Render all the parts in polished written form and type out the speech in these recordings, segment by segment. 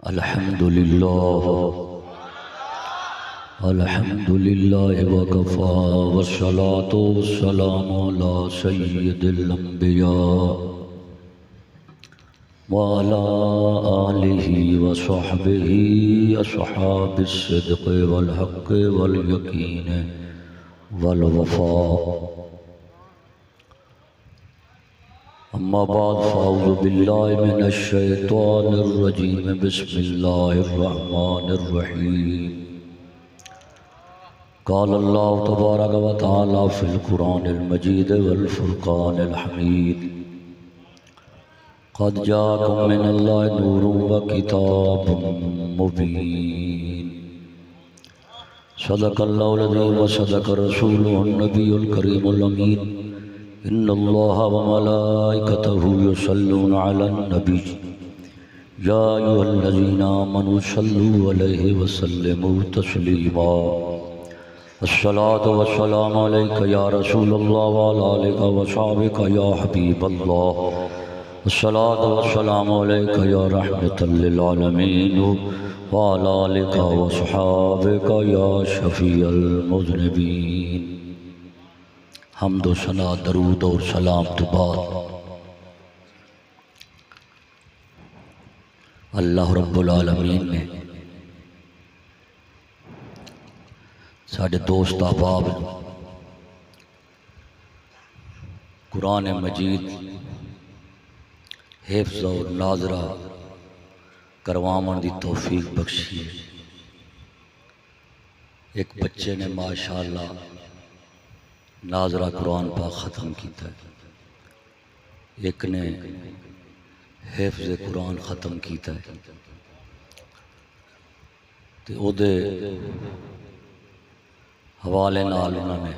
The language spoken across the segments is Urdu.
الحمد لله وكفى والصلاة والسلام على سيد الأنبياء وعلى آله وصحبه أصحاب الصدق والحق واليقين والوفاء. أما بعد فأعوذ بالله من الشيطان الرجيم. بسم الله الرحمن الرحيم. قال الله تبارك وتعالى في القرآن المجيد والفرقان الحميد: قد جاءكم من الله نور وكتاب مبين. صدق الله العظيم وصدق رسوله النبي الكريم الأمين. إن الله وملائكته يصلون على النبي يا أيها الذين آمنوا صلوا عليه وسلموا تسليما. الصلاة والسلام عليك يا رسول الله وعلى آلك وصحبك يا حبيب الله. الصلاة والسلام عليك يا رحمة للعالمين وعلى آلك وصحبك يا شفيع المذنبين. حمد و ثنا درود اور سلام تو بعد اللہ رب العالمین نے ساڑھے دوست احباب قرآن مجید حفظ اور ناظرہ کروامن دی توفیق بخشی. ایک بچے نے ماشاءاللہ ناظرہ قرآن پاک ختم کیتا ہے، ایک نے حفظ قرآن ختم کیتا ہے. تے او دے حوالے نال انہوں نے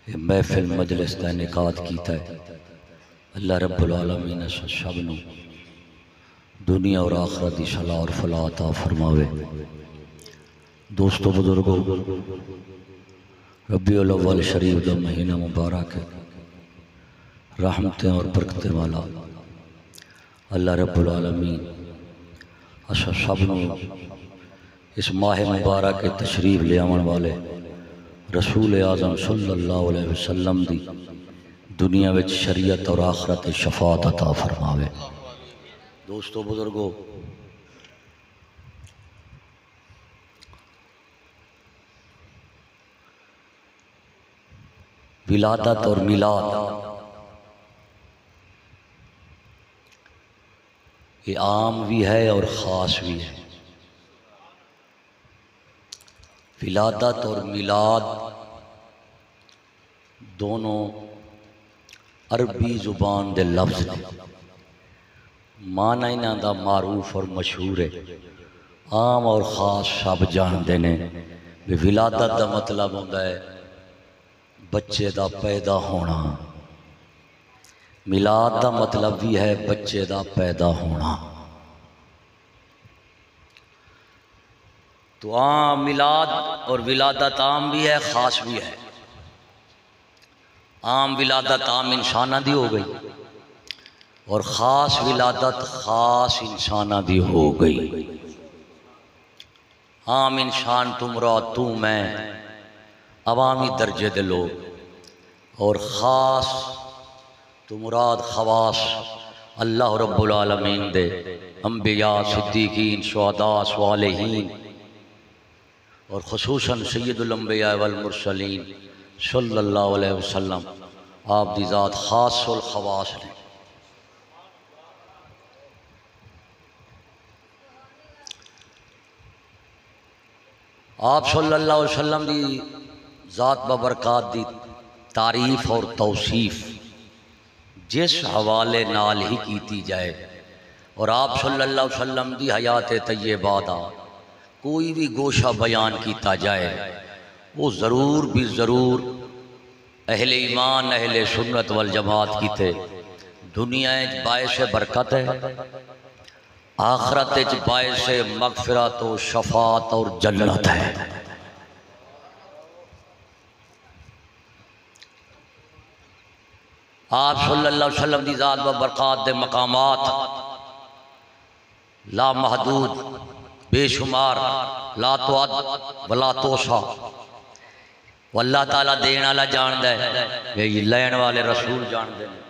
یہ محفل مجلس کا انعقاد کیتا ہے. اللہ رب العالمین سب نو دنیا اور آخرت دی صلاح اور فلاح عطا فرماوے. دوستو بزرگو، ربیع الاول شریف دا مہینہ مبارک ہے، رحمتیں اور برکتیں والا. اللہ رب العالمین اسا سب نو اس ماہ مبارک کے تشریف لے آون والے رسول اعظم صلی اللہ علیہ وسلم دی دنیا وچ شریعت اور آخرت شفاعت عطا فرماوے. دوستو بزرگو، ولادت اور میلاد یہ عام بھی ہے اور خاص بھی ہے. ولادت اور میلاد دونوں عربی زبان دے لفظ نے، معنی انہاں دا معروف اور مشہور ہے. عام اور خاص سب جاندے نے. ولادت دا مطلب ہوندا ہے بچے دا پیدا ہونا، میلاد دا مطلب بھی ہے بچے دا پیدا ہونا. تو عام میلاد اور ولادت عام بھی ہے، خاص بھی ہے. عام ولادت عام انسانہ دی ہو گئی اور خاص ولادت خاص انسانہ دی ہو گئی. عام انسان تمرا تو میں عوامی درجے دے لوگ، اور خاص تو مراد خواص اللہ رب العالمین دے انبیاء، صدیقین، شہداء، صالحین، اور خصوصاً سید الانبیاء والمرسلین صلی اللہ علیہ وسلم. آپ دی ذات خاص الخواص نے. آپ صلی اللہ علیہ وسلم دی ذات ببرکات دی تعریف اور توصیف جس حوالے نال ہی کیتی جائے، اور آپ صلی اللہ علیہ وسلم دی حیات طیبہ دا کوئی بھی گوشہ بیان کیتا جائے، وہ ضرور بھی ضرور اہل ایمان، اہل سنت والجماعت کیتے دنیا باعث برکت ہے، آخرت باعث مغفرت و شفاعت اور جنت ہے. آپ صلی اللہ علیہ وسلم دی ذات و برکات دے مقامات لا محدود بے شمار لا تعد ولا توصى واللہ تعالیٰ دین والا جاندہ ہے یہ لین والے رسول جاندے ہیں۔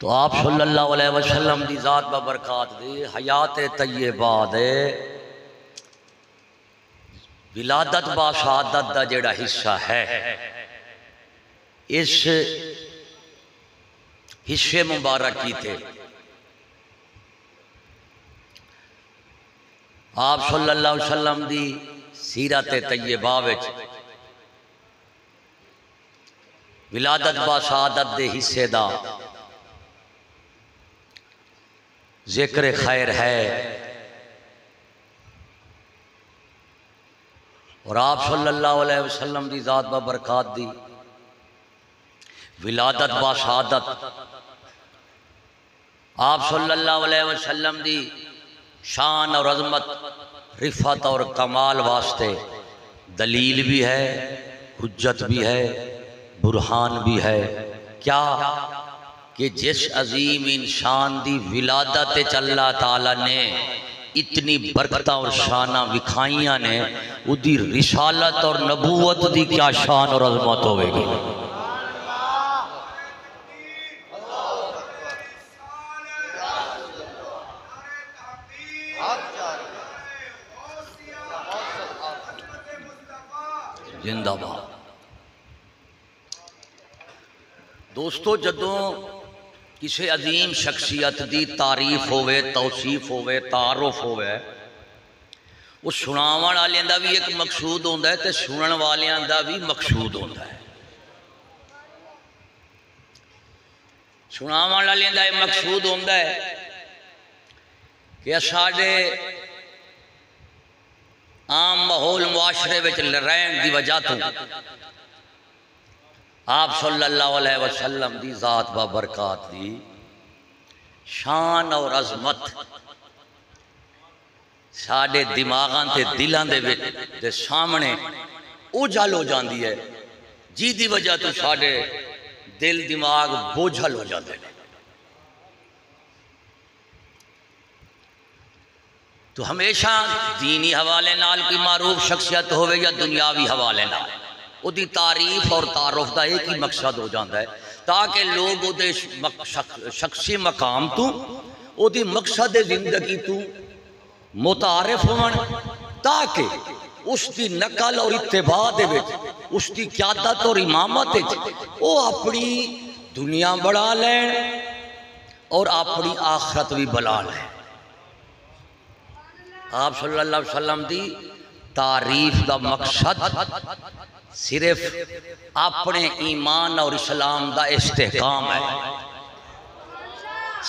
تو آپ صلی اللہ علیہ وسلم دی ذات ببرکات دی حیات طیبہ دے ولادت با شہادت دا جڑا حصہ ہے اس حصے مبارک کی تھے آپ صلی اللہ علیہ وسلم دی سیرت طیبہ وچ ولادت با شہادت دے حصے دا ذکر خیر ہے، اور آپ صلی اللہ علیہ وسلم دی ذات ببرکات دی ولادت با شہادت آپ صلی اللہ علیہ وسلم دی شان اور عظمت رفعت اور کمال واسطے دلیل بھی ہے، حجت بھی ہے، برہان بھی ہے۔ کیا کہ جس عظیم انسان دی ولادت اللہ تعالیٰ نے اتنی برکتہ اور شانہ وکھائیاں نے وہ دی رسالت اور نبوت دی کیا شان اور عظمت ہوئے گی۔ زندہ باد۔ دوستو جدوں کسی عظیم شخصیت دی تعریف ہوئے، توصیف ہوئے، تعارف ہوئے، وہ سناون والے دا بھی ایک مقصود ہوتا ہے تے سنن والے دا بھی مقصود ہوتا ہے۔ سناون والے دا یہ مقصود ہوتا ہے کہ ساڈے عام ماحول معاشرے وچ رہن دی وجہ تو آپ صلی اللہ علیہ وسلم دی ذات بابرکات دی شان اور عظمت ساڈے دماغاں تے دلاں دے سامنے اوجھل ہو جاندی ہے، جی دی وجہ تو ساڈے دل دماغ بوجھل ہو جاندے ہیں۔ تو ہمیشہ دینی حوالے نال کی معروف شخصیت ہوئے یا دنیاوی حوالے نال وہ دی تعریف اور تعارف دا ایک ہی مقصد ہو جاتا ہے تاکہ لوگ وہ دے شخصی مقام تو وہ دی مقصد زندگی تو متعارف ہون، تاکہ اس دی نقل اور اتباع دے وچ اس دی قیادت اور امامت وہ اپنی دنیا بڑھا لین اور اپنی آخرت بھی بلا لین۔ آپ صلی اللہ علیہ وسلم دی تعریف دا مقصد صرف اپنے ایمان اور اسلام دا استحکام ہے۔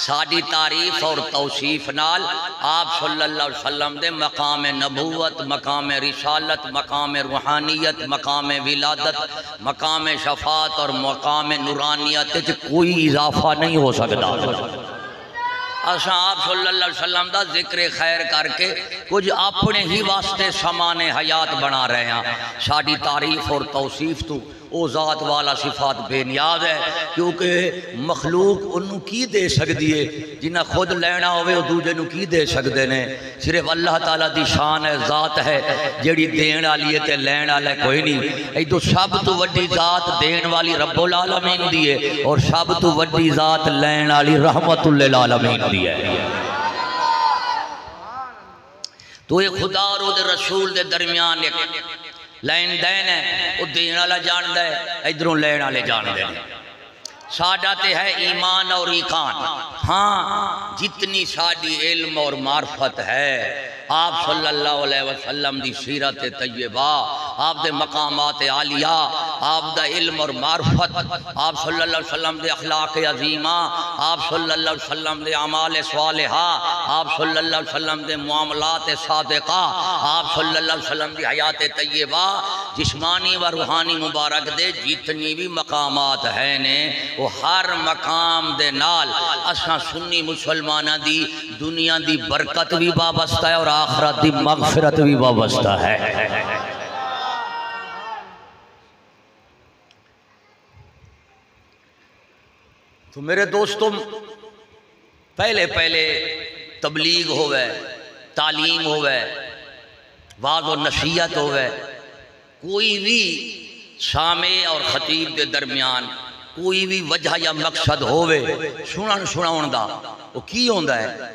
ساری تعریف اور توصیف نال آپ صلی اللہ علیہ وسلم دے مقام نبوت، مقام رسالت، مقام روحانیت، مقام ولادت، مقام شفاعت اور مقام نورانیت کوئی اضافہ نہیں ہو سکتا۔ اساں آپ صلی اللہ علیہ وسلم دا ذکر خیر کر کے کچھ اپنے ہی واسطے سامان حیات بنا رہے ہیں۔ ساری تعریف اور توصیف تو او ذات والا صفات بے نیاز ہے، کیونکہ مخلوق انہوں کی دے سکتی ہے جنہ خود لینا ہوئے وہ دوجے نو کی دے سکتے ہیں۔ صرف اللہ تعالیٰ دی شان ہے، ذات ہے جیڑی دین والی ہے تے لین والا کوئی نہیں۔ ایدو سب تو وڈی ذات دین والی رب العالمین دی ہے اور سب تو وڈی ذات لین والی رحمت للعالمین دی ہے۔ تو یہ خدا اور وہ رسول دے درمیان ایک لین دین ہے، وہ دین والا جاندہ ہے، ادھروں لین والے جاندے ہیں۔ ساڈا تے ہے ایمان اور ایقان، ہاں جتنی ساڈی علم اور معرفت ہے آپ صلی اللہ علیہ وسلم دی سیرت طیبہ، آپ دے مقامات عالیہ، آپ دا علم اور معرفت، آپ صلی اللہ علیہ وسلم دے اخلاق عظیمہ، آپ صلی اللہ علیہ وسلم دے اعمال صالحہ، آپ صلی اللہ علیہ وسلم دے معاملات صادقہ، آپ صلی اللہ علیہ وسلم دی حیات طیبہ، جسمانی و روحانی مبارک دے جتنی بھی مقامات ہیں نے وہ ہر مقام دے نال اساں سنی مسلمانہ دی دنیا دی برکت بھی وابستہ ہے اور آخرت دی مغفرت بھی وابستہ ہے۔ تو میرے دوستوں پہلے تبلیغ ہوئے، تعلیم ہوئے، وعظ و نصیحت ہوئے، کوئی بھی سامع اور خطیب دے درمیان کوئی بھی وجہ یا مقصد ہوئے سناؤن دا وہ کی ہوندا ہے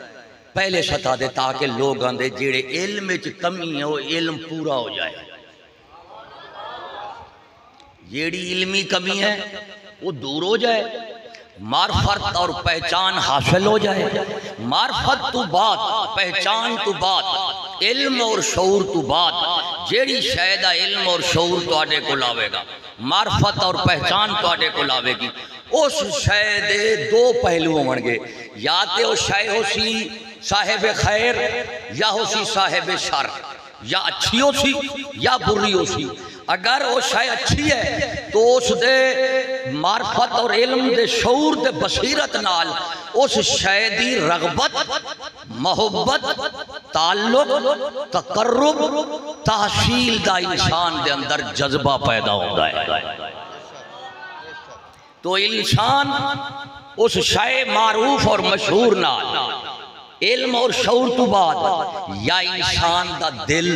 پہلے ستا دے تاکہ لوگ آندے جیڑے علم وچ کمی ہے وہ علم پورا ہو جائے، جیڑی علمی کمی ہے وہ دور ہو جائے، معرفت اور پہچان حاصل ہو جائے۔ معرفت تو بعد، پہچان تو بعد، علم اور شعور تو بعد جیڑی شاید علم اور شعور تو آڈے کو لاوے گا، معرفت اور پہچان تو آڈے کو لاوے گی، اس شاید دو پہلو ہوں گے، یا تے وہ شاید ہو سی صاحب خیر یا ہو سی صاحب شر، یا اچھی ہو سی یا بری ہو سی۔ اگر وہ شاید اچھی ہے تو اس دے معرفت اور علم دے شعور دے بصیرت نال اس شاید دی رغبت، محبت، تعلق، تقرب، تحصیل دا انسان دے اندر جذبہ پیدا ہوتا ہے۔ تو انسان اس شاید معروف اور مشہور نال علم اور شعور تو بعد یا انسان دا دل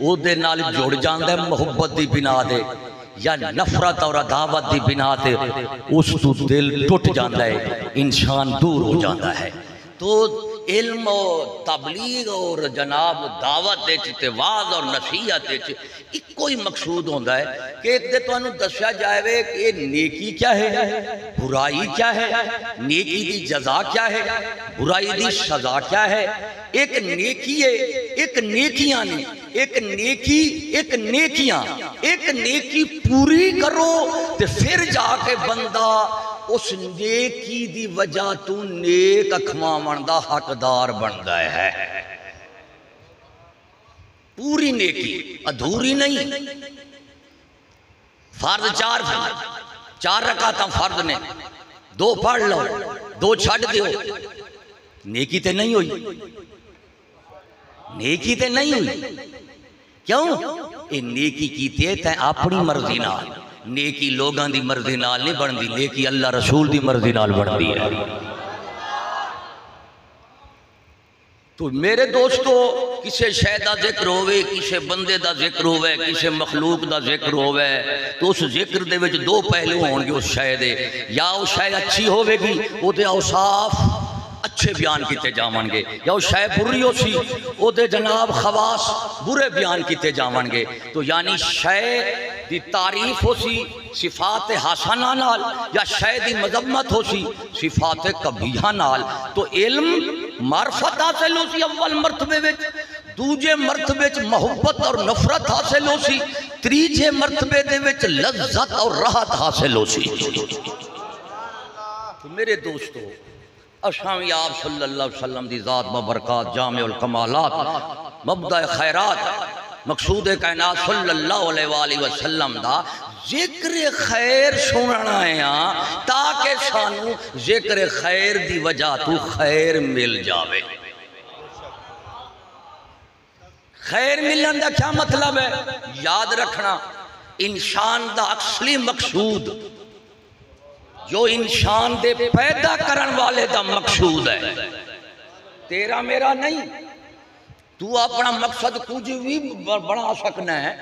او دے نال جڑ جاندہ ہے محبت دی بنا دے، یا نفرت اور عداوت دی بنا دے اس تو دل ٹوٹ جاندہ ہے، انسان دور ہو جاندہ ہے۔ تو علم و تبلیغ اور جناب دعوت وعظ اور نصیحت ایک کوئی مقصود ہوندہ ہے کہ ایک دے تو انہوں دسیا جائے کہ نیکی کیا ہے، برائی کیا ہے، نیکی دی جزا کیا ہے، برائی دی سزا کیا ہے۔ ایک نیکی ہے، ایک نیکیاں نہیں، ایک نیکی، ایک نیکیاں، ایک نیکی پوری کرو تے پھر جا کے بندہ اس نیکی دی وجہ تو نیک اکھواں بندہ حقدار بندہ ہے۔ پوری نیکی، ادھوری نہیں۔ فرض چار رکعتاں فرض نے، 2 پڑھ لو، 2 چھڑ دیو، نیکی تے نہیں ہوئی، نیکی تے نہیں ہوئی۔ کیوں؟ یہ نیکی کیتی ہے تے اپنی مرضی نال، نیکی لوگاں دی مرضی نال نہیں بن دی، نیکی اللہ رسول دی مرضی نال بن دی ہے۔ تو میرے دوستو کسے شے دا ذکر ہوئے، کسے بندے دا ذکر ہوئے، کسے مخلوق دا ذکر ہوئے، تو اس ذکر دے وچ 2 پہلو ہون گے اس شے دے، یا وہ شے اچھی ہوئے گی وہ دے اوصاف اچھے بیان کیتے جاون گے، یا وہ شے بری ہو سی وہ دے جناب خواص برے بیان کیتے جاون گے۔ تو یعنی شے دی تعریف ہو سی صفات حسنہ نال، یا شے دی مذمت ہو سی صفات قبیحہ نال۔ تو علم معرفت حاصل ہو سی اول مرتبے وچ، دوجے مرتبے وچ محبت اور نفرت حاصل ہو سی، تیجے مرتبے دے وچ لذت اور راحت حاصل ہو سی۔ تو میرے دوستو اشامی آپ صلی اللہ علیہ وسلم دی ذات ببرکات جامع الکمالات مبدع خیرات مقصود کائنات صلی اللہ علیہ وآلہ وسلم دا ذکر خیر سننا ہے تاکہ سانو ذکر خیر دی وجہ تو خیر مل جاوے۔ خیر ملن دا کیا مطلب ہے؟ یاد رکھنا انسان دا اصلی مقصود جو انسان دے پیدا کرن والے دا مقصود ہے، تیرا میرا نہیں۔ تو اپنا مقصد کچھ بھی بنا سکنا ہے،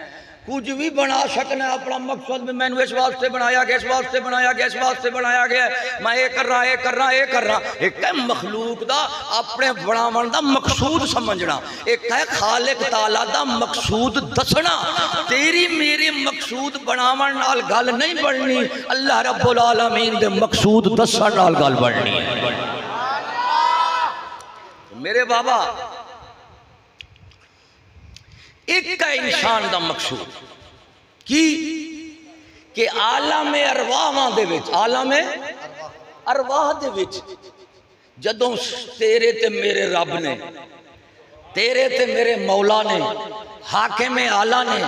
کچھ بھی بنا سکنا ہے اپنا مقصد میں، میں نے اس واسطے بنایا گیا، اس واسطے بنایا گیا، اس واسطے بنایا گیا، میں یہ کر رہا، یہ کر رہا، یہ کر رہا۔ ایک ہے مخلوق دا اپنے بناون دا مقصود سمجھنا، ایک ہے خالق تعالیٰ دا مقصود دسنا۔ تیری میری مقصود بناون نال گل نہیں بڑھنی، اللہ رب العالمین دے مقصود دسن نال گل بڑھنی ہے۔ میرے بابا ایک کا انسان دا مقصود کی کہ عالم ارواح دے وچ، عالم ارواح دے وچ جدوں تیرے تے میرے رب نے، تیرے تے میرے مولا نے، حاکم اعلیٰ نے،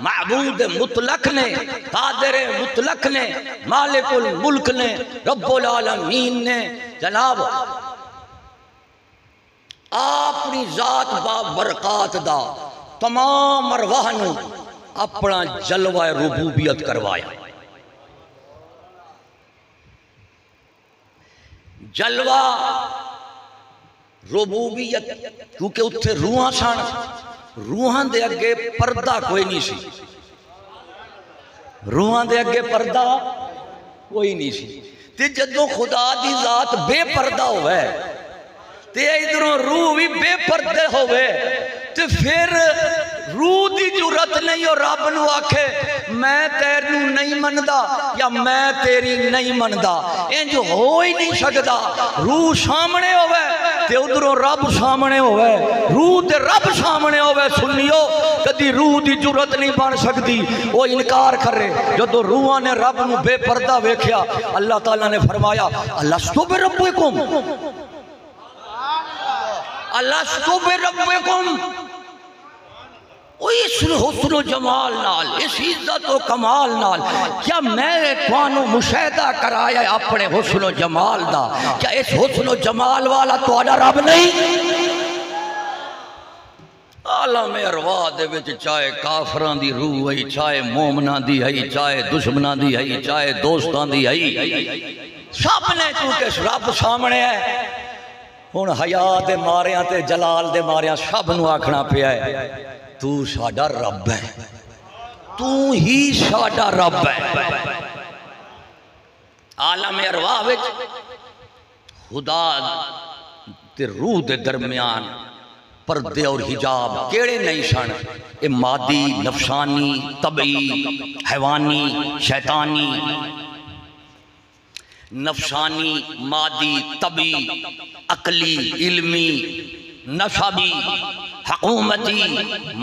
معبود مطلق نے، قادر مطلق نے، مالک الملک نے، رب العالمین نے جناب اپنی ذات بابرکات دا تمام ارواح نو اپنا جلوہ ربوبیت کروایا۔ جلوہ ربوبیت، کیونکہ اتھے روحاں سن، روحاں دے اگے پردہ کوئی نہیں سی، روحاں دے اگے پردہ کوئی نہیں سی۔ تے جدوں خدا دی ذات بے پردہ ہوئے تے ادھروں روح بھی بے پردے ہوئے، تے پھر روح دی جرت نہیں اور رب نو آکھے میں تیرنو نہیں مندا یا میں تیری نہیں مندا، انج ہو ہی نہیں سکدا۔ روح سامنے ہوئے تے ادھروں رب سامنے ہوئے، روح تے رب سامنے ہوئے۔ سنیو کدی روح دی جرت نہیں بن سکتی، وہ انکار کرے۔ جدو روحاں نے رب نو بے پردہ ویکھیا، اللہ تعالیٰ نے فرمایا الستو بربکم، الستو بربکم، اس حسن و جمال نال، اس عزت و کمال نال، کیا میں توانو مشاہدہ کرایا اپنے حسن و جمال دا؟ کیا اس حسن و جمال والا تہاڈا رب نہیں؟ عالم ارواح دے وچ چاہے کافراں دی روح ہے، چاہے مومناں دی ہے، چاہے دشمناں دی ہے، چاہے دوستاں دی ہے، سب نے کیونکہ رب سامنے ہے۔ ہن حیا دے ماریاں تے جلال دے ماریاں سب نو آکھنا پیا ہے تو ساڈا رب ہے، تو ہی ساڈا رب ہے۔ عالم ارواح وچ خدا تے روح دے درمیان پردے اور حجاب کیڑے نہیں سن؟ اے مادی، نفسانی، طبعی، حیوانی، شیطانی، نفسانی، مادی، طبعی، عقلی، علمی، نصبی، حکومتی،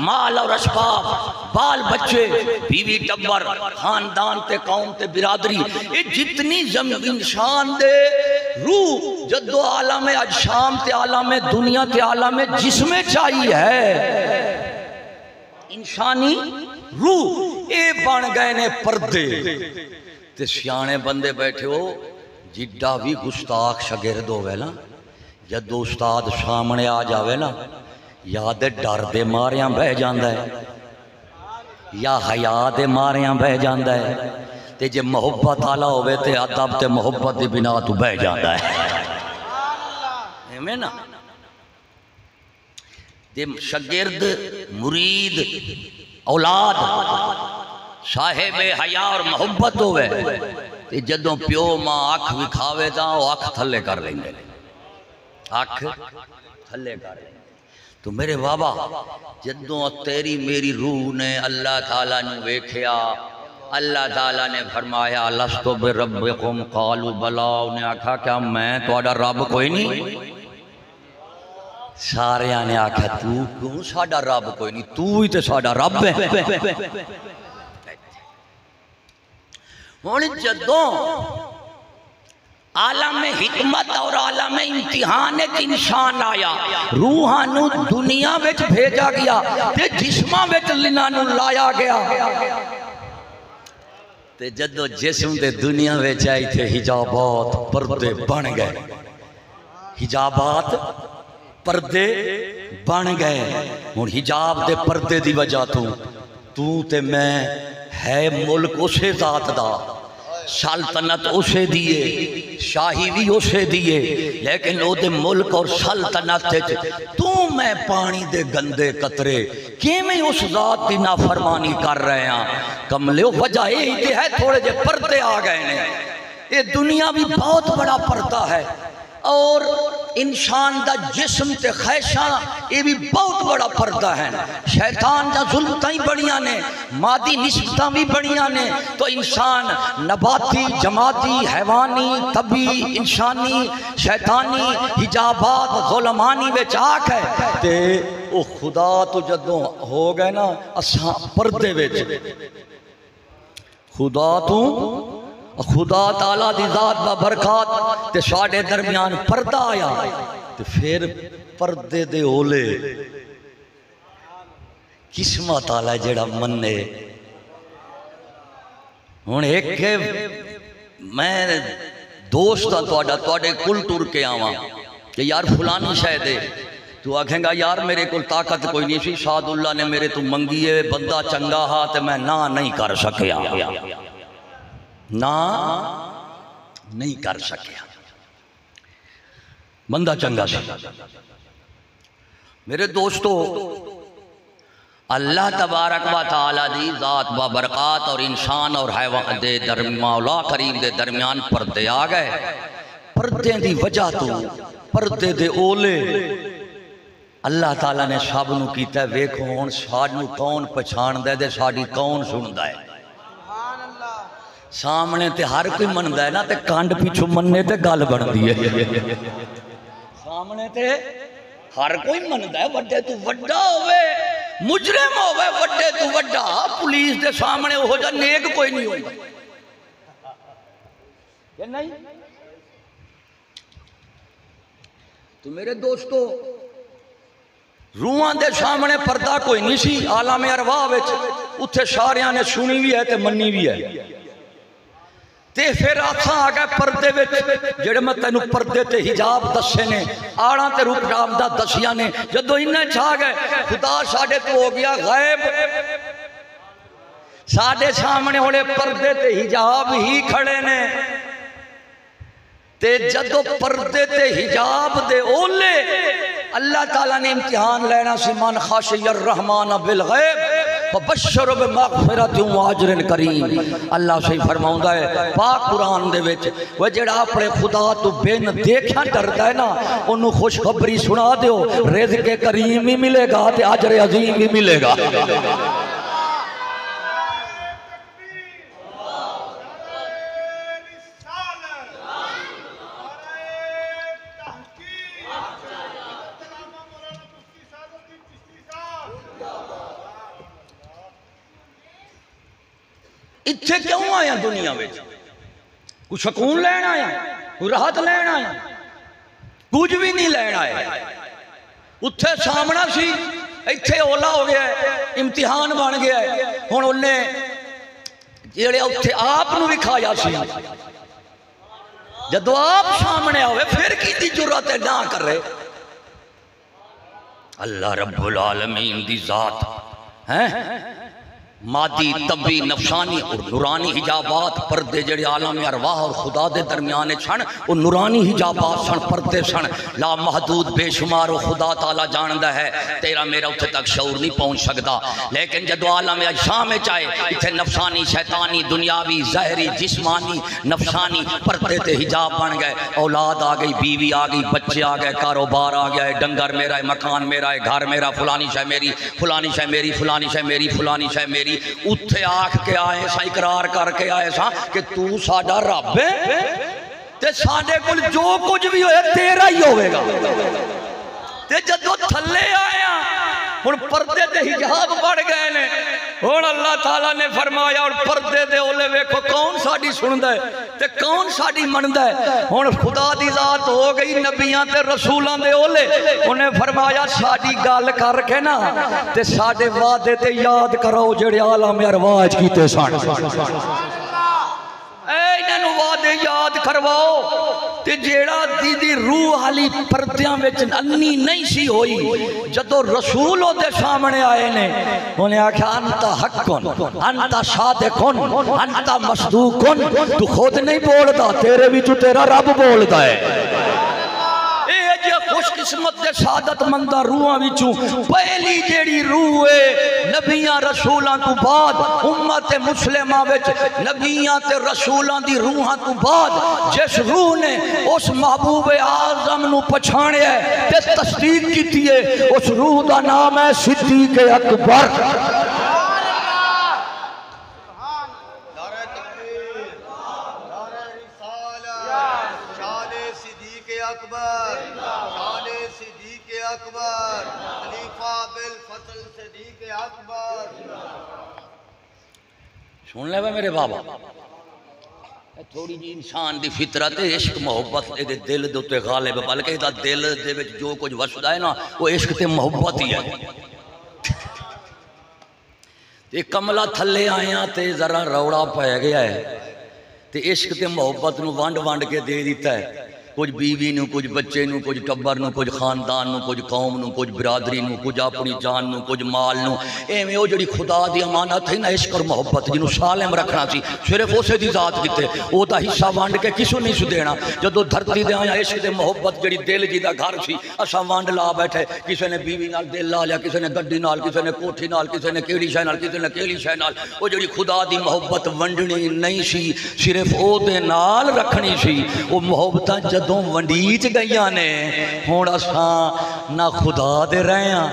مال اور اسباب، بال بچے، بیوی ٹبر، خاندان تے قوم تے برادری، یہ جتنی انسان دے روح جدو عالم اجشام تے عالم دنیا تے عالم جسم چاہیے ہے، انسانی روح اے بن گئے نے پردے۔ تے سیانے بندے بیٹھے ہو، جڈا بھی گستاخ شاگرد ہوئے نا، جدو استاد سامنے آ جاوے نا، یا دے ڈر دے ماریاں بہ جاندا ہے یا حیا دے ماریاں بہ جاندا ہے، تے جے محبت آلہ ہوئے تے ادب تے محبت دی بنا تو بہ جاندا ہے۔ ایمیں نا تے شاگرد، مرید، اولاد صاحب حیا اور محبت ہوئے تے جدوں پیو ماں اکھ وکھاوے تا وہ اکھ تھلے کر لیں، اکھ تھلے کر لیں۔ تو میرے بابا جدوں تیری میری روح نے اللہ تعالیٰ نے ویکھیا، اللہ تعالیٰ نے فرمایا الستو بربکم قالوا بلا، انہیں آکھا کیا میں تہاڈا رب کوئی نہیں؟ سارے نے آکھا تو کیوں ساڈا رب کوئی نہیں، تو ہی تے ساڈا رب ہے۔ ہن جدوں عالم حکمت اور عالم امتحان ایک انسان آیا، روحانو دنیا وچ بھیجا گیا تے جسماں وچ لنانو لایا گیا، تے جدو جسم دے دنیا وچ آئی تھے حجابات پردے بن گئے، حجابات پردے بن گئے۔ ہن حجاب دے پردے دی وجہ تو تے میں ہے ملک اسے ذات دا، سلطنت اسے دیے، شاہی بھی اسے دیے، لیکن او دے ملک اور سلطنت تو میں پانی دے گندے قطرے کیویں اس ذات دی نافرمانی کر رہے ہیں؟ کملے وجہ یہ ہے تھوڑے جے پردے آ گئے نے۔ یہ دنیا بھی بہت بڑا پردہ ہے، اور انسان دا جسم تے خیشاں یہ بھی بہت بڑا پردہ ہے۔ شیطان دا ظلمتاں ہی بڑیاں نے، مادی نسبتاں بھی بڑیاں نے، تو انسان نباتی، جماعتی، حیوانی، طبی، انسانی، شیطانی، حجابات، ظلمانی وچ آکھ ہے تے او خدا تو جدوں ہو گئے نا اساں پردے وچ، خدا تو خدا تعالیٰ دی ذات با برکات تے ساڈے درمیان پردہ آیا تے پھر پردے دے اولے قسمت آلہ جڑا مننے۔ ہن ایک میں دوست تواڈے کل ٹر کے آواں کہ یار فلانی شاید ہے، تو آکھیں گا یار میرے کل طاقت کوئی نہیں سی، شاد اللہ نے میرے تو منگیے، بندہ چنگا ہا تے میں نہ نہیں کر سکیا، نہ نہیں کر سکیا۔ بندہ چنگا سی۔ میرے دوستو، اللہ تبارک و تعالی دی ذات بابرکات اور انسان اور حیوان دے مولا کریم دے درمیان پردے آ گئے۔ پردے دی وجہ تو پردے دے اولے اللہ تعالیٰ نے سب نو کیتا ہے ویکھو ہن سانو کون پہچان دے ساڈی کون سندا ہے۔ سامنے تے ہر کوئی مندا ہے نا تے کانڈ پیچھو مننے تے گل بندی ہے۔ سامنے تے ہر کوئی مندا ہے، وڈے تو وڈا ہوئے مجرم ہوئے، وڈے تو وڈا پولیس دے سامنے ہو جا نیک کوئی نہیں ہوگا کہ نہیں؟ تو میرے دوستو، روحاں دے سامنے پردہ کوئی نہیں سی عالم ارواح وچ، اتھے ساریاں نے سنی بھی ہے تے منی بھی ہے۔ تے پھر آتھا آگئے پردے وچ، جڑے میں تینوں پردے تے حجاب دسے نے، آڑاں تے روپ رام دا دسیاں نے، جدو انہیں چھا گئے خدا ساڑھے تو ہو گیا غائب، ساڑھے سامنے ہونے پردے تے حجاب ہی کھڑے نے۔ تے جدو پردے تے حجاب دے اولے اللہ تعالیٰ نے امتحان لینا سی، من خاشی الرحمن بالغیب فبشر بمغفرت واجر کریم۔ اللہ سے فرماؤں ہے پاک قرآن دے وچ، وہ جڑا اپنے خدا تو بین دیکھا ڈرتا ہے نا، انہوں خوشخبری سنا دیو، رزق کریم ہی ملے گا تے اجر عظیم ہی ملے گا۔ اتھے کیوں آیا دنیا میں؟ کوئی سکون لین آیا، کوئی راحت لین آیا، کچھ بھی نہیں لین آیا۔ اتھے سامنا سی، اتھے اولا ہو گیا ہے، امتحان بن گیا ہے۔ ہن انہیں جیڑے اتھے آپ نو بھی کھایا سی، جدو آپ سامنے ہوئے پھر کی دی جرات نہ کر رہے۔ اللہ رب العالمین دی ذات ہیں مادی، طبی، نفسانی اور نورانی حجابات پردے جڑے عالم ارواح اور خدا دے درمیانے چھن، وہ نورانی حجابات سن، پردے سن، لا محدود بے شمار، و خدا تعالیٰ جاندہ ہے تیرا میرا اتھے تک شعور نہیں پہنچ سکتا۔ لیکن جدو عالم اجسام چاہے اتھے نفسانی، شیطانی، دنیاوی، ظاہری، جسمانی، نفسانی پردے تے حجاب بن گئے۔ اولاد آ گئی، بیوی آ گئی، بچے آ گئے، کاروبار آ گیا ہے، ڈنگر میرا ہے، مکان میرا ہے، گھر میرا، فلانی شے میری، فلانی شے میری، فلانی شے میری، فلانی شے میری۔ اتھے آکھ کے آئے سا، اقرار کر کے آئے سا کہ تو ساڈا رب ہے تے ساڈے کل جو کچھ بھی ہوئے تیرا ہی ہوئے گا۔ تے جدو تھلے آیا ہن پردے تے حجاب بڑھ گئے نے، ہن اللہ تعالیٰ نے فرمایا اور پردے دے اولے ویکھو کون ساڈی سندا ہے تے کون ساڈی مندا ہے۔ ہن خدا دی ذات ہو گئی نبیاں تے رسولاں دے اولے، انہیں فرمایا ساڈی گل کر کے نا تے ساڈے وعدے تے یاد کرو جڑے عالم ارواح کیتے سن۔ انہوں وعدے یاد کرواؤ تے جیڑا دی روح علی پردیاں وچ انی نہیں سی ہوئی، جدو رسول دے سامنے آئے نے انہیں آکھا انتا حقن، انتا صادقن، انتا مصدوقن، تو خود نہیں بولتا، تیرے بھی تو تیرا رب بولتا ہے۔ خوش قسمت دے سعادت مندہ روحاں وچوں پہلی جیڑی روح ہے نبیاں رسولاں تو بعد امت مسلمہ وچ نبیاں تے رسولاں دی روحاں تو بعد جس روح نے اس محبوب اعظم نو پچھانے ہے تے تصدیق کیتی ہے، اس روح دا نام ہے صدیق اکبر۔ اکبر خلیفہ بالفضل صدیق اکبر۔ سن لے بھائی میرے بابا، تھوڑی جی انسان دی فطرت عشق محبت دے دل دے تے غالب، بلکہ دا دل دے وچ جو کچھ وسدا ہے نا وہ عشق تے محبت ہی ہے۔ تے کملا تھلے آیا تے ذرا روڑا پے گیا ہے تے عشق تے محبت نو وانڈ وانڈ کے دے دیتا ہے۔ کچھ بیوی نو، کچھ بچے نو، کچھ ٹبر نو، کچھ خاندان نو، کچھ قوم نو، کچھ برادری نو، کچھ اپنی جان نو، کچھ مال نو. ایویں او جڑی خدا دی امانت ہے نا عشق اور محبت جنوں سالم رکھنا سی صرف اسے دی ذات کیتے او دا حصہ وانڈ کے کسوں نہیں سی دینا. جدوں دھرتی دے آیا عشق تے محبت جڑی دل جی دا گھر سی اساں وانڈ لا بیٹھے. کسے نے بیوی نال دل لا لیا، کسے نے گڈی نال، کسے نے کوٹھی نال، کسے نے کیڑی شے نال، کسے نے کیڑی شے نال. او جڑی خدا دی محبت ونڈنی نہیں سی صرف او دے نال رکھنی سی. او محبتاں جدوں ونڈیچ گئیاں نے ہن اساں نہ خدا دے رہے ہاں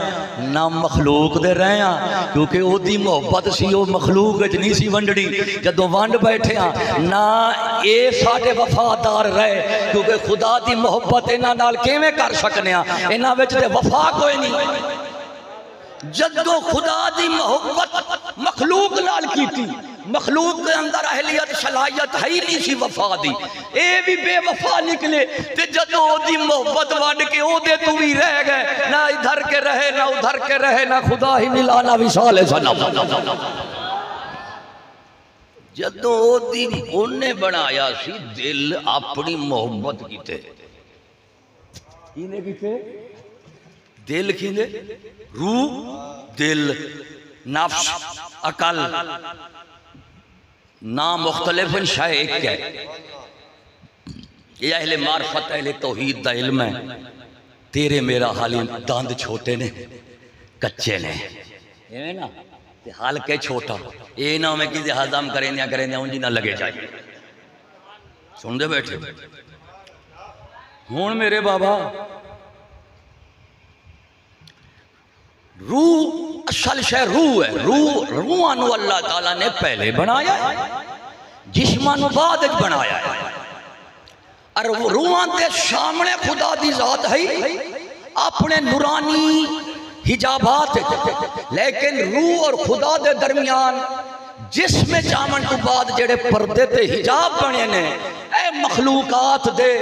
نہ مخلوق دے رہے ہاں، کیونکہ او دی محبت سی او مخلوق وچ نہیں سی ونڈنی. جدوں ونڈ بیٹھے ہاں نہ اے ساڈے وفادار رہے، کیونکہ خدا دی محبت انہاں نال کیویں کر سکنے ہاں، انہاں وچ تے وفا کوئی نہیں. جدوں خدا دی محبت مخلوق نال کیتی، مخلوق کے اندر اہلیت صلاحیت ہے ہی نہیں سی وفا دی، اے بھی بے وفا نکلے. تے جدوں او دی محبت وڈ کے او دے تو بھی رہ گئے، نہ ادھر کے رہے نہ ادھر کے رہے، نہ خدا ہی ملا نہ وصال سلام. جدوں او دی اونے بنایا سی دل اپنی محبت کیتے. کینے کیتے؟ دل کینے؟ روح، دل، نفس، عقل، نام مختلف شے ایک ہے. یہ اہل معرفت اہل توحید دا علم ہے. تیرے میرا حالی داند چھوٹے نے کچے نے یہ نا حال کے چھوٹا یہ نہ میں کسی ہضم کریں دیا انجی نہ لگے جائے. سن دے بیٹھے ہون میرے بابا، روح اصل شے روح ہے. روحانو اللہ تعالیٰ نے پہلے بنایا ہے، جسمانو بعد بنایا ہے. اور روحان کے سامنے خدا دی ذات ہے اپنے نورانی حجابات، لیکن روح اور خدا دے درمیان جسم جامن تو بعد جڑے پردے تے حجاب بنے نے اے مخلوقات دے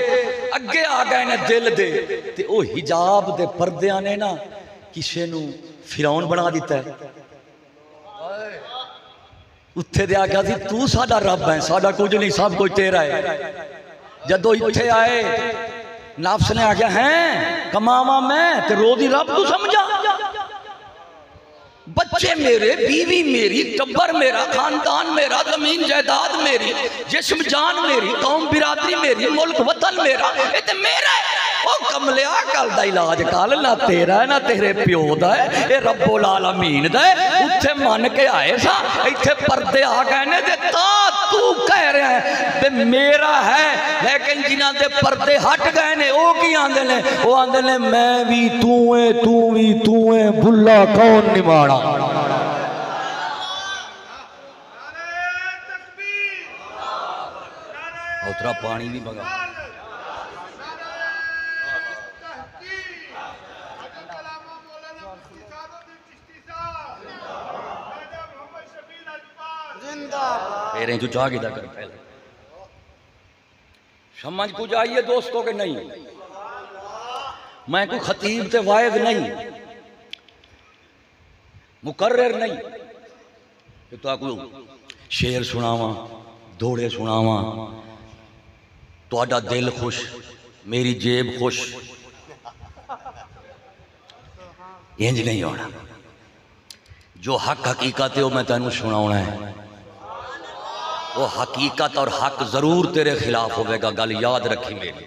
اگے آ گئے نے دل دے. تے او حجاب دے پردے آنے نا کسے نو فرعون بنا دیتا ہے. اتھے دے آگیا تھی تو ساڈا رب ہے، ساڈا کچھ نہیں سب کچھ تیرا ہے. جدو اتھے آئے نفس نے آگیا ہیں کماوا میں تے رو دی رب تو سمجھا. بچے میرے، بیوی میری، ٹبر میرا، خاندان میرا، زمین جائیداد میری، جسم جان میری، قوم برادری میری، ملک وطن میرا، یہ تے میرا ہے. او کملیا کل دا علاج کال نہ تیرا ہے نہ تیرے پیو دا ہے، اے رب العالمین دا ہے. اتھے من کے آئے سا اتھے پردے آ گئے نے دے تا تو کہہ رہے ہیں دے میرا ہے، لیکن جنہاں دے پردے ہٹ گئے نے او کی آندے نے؟ او آندے نے میں بھی تو ہیں بلا کون نماڑا. اترا پانی بھی بگا پیریں جو چاہ گیا کر پہلے سمجھ کو جائیے دوستوں کے نہیں. میں کوئی خطیب تے واعظ نہیں، مقرر نہیں کہ تو آکو شعر سناواں دوڑے سناواں تو آڈا دل خوش میری جیب خوش، انج نہیں ہونا. جو حق حقیقت ہے وہ میں تینوں سناؤنا ہے. وہ حقیقت اور حق ضرور تیرے خلاف ہوئے گا، گل یاد رکھی میری.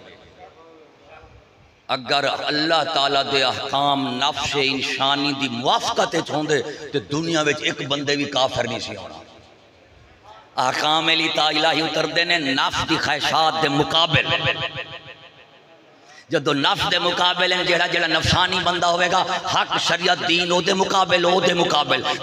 اگر اللہ تعالیٰ دے احکام نفس انسانی دی موافقت ہوندے تو دنیا وچ ایک بندے بھی کافر نہیں سی ہونا. احکام الہی اتر دینے نفس دی خواہشات دے مقابل. جدو نفس دے مقابل ہیں جڑا نفسانی بندہ ہوئے گا حق شریعت دین او دے مقابل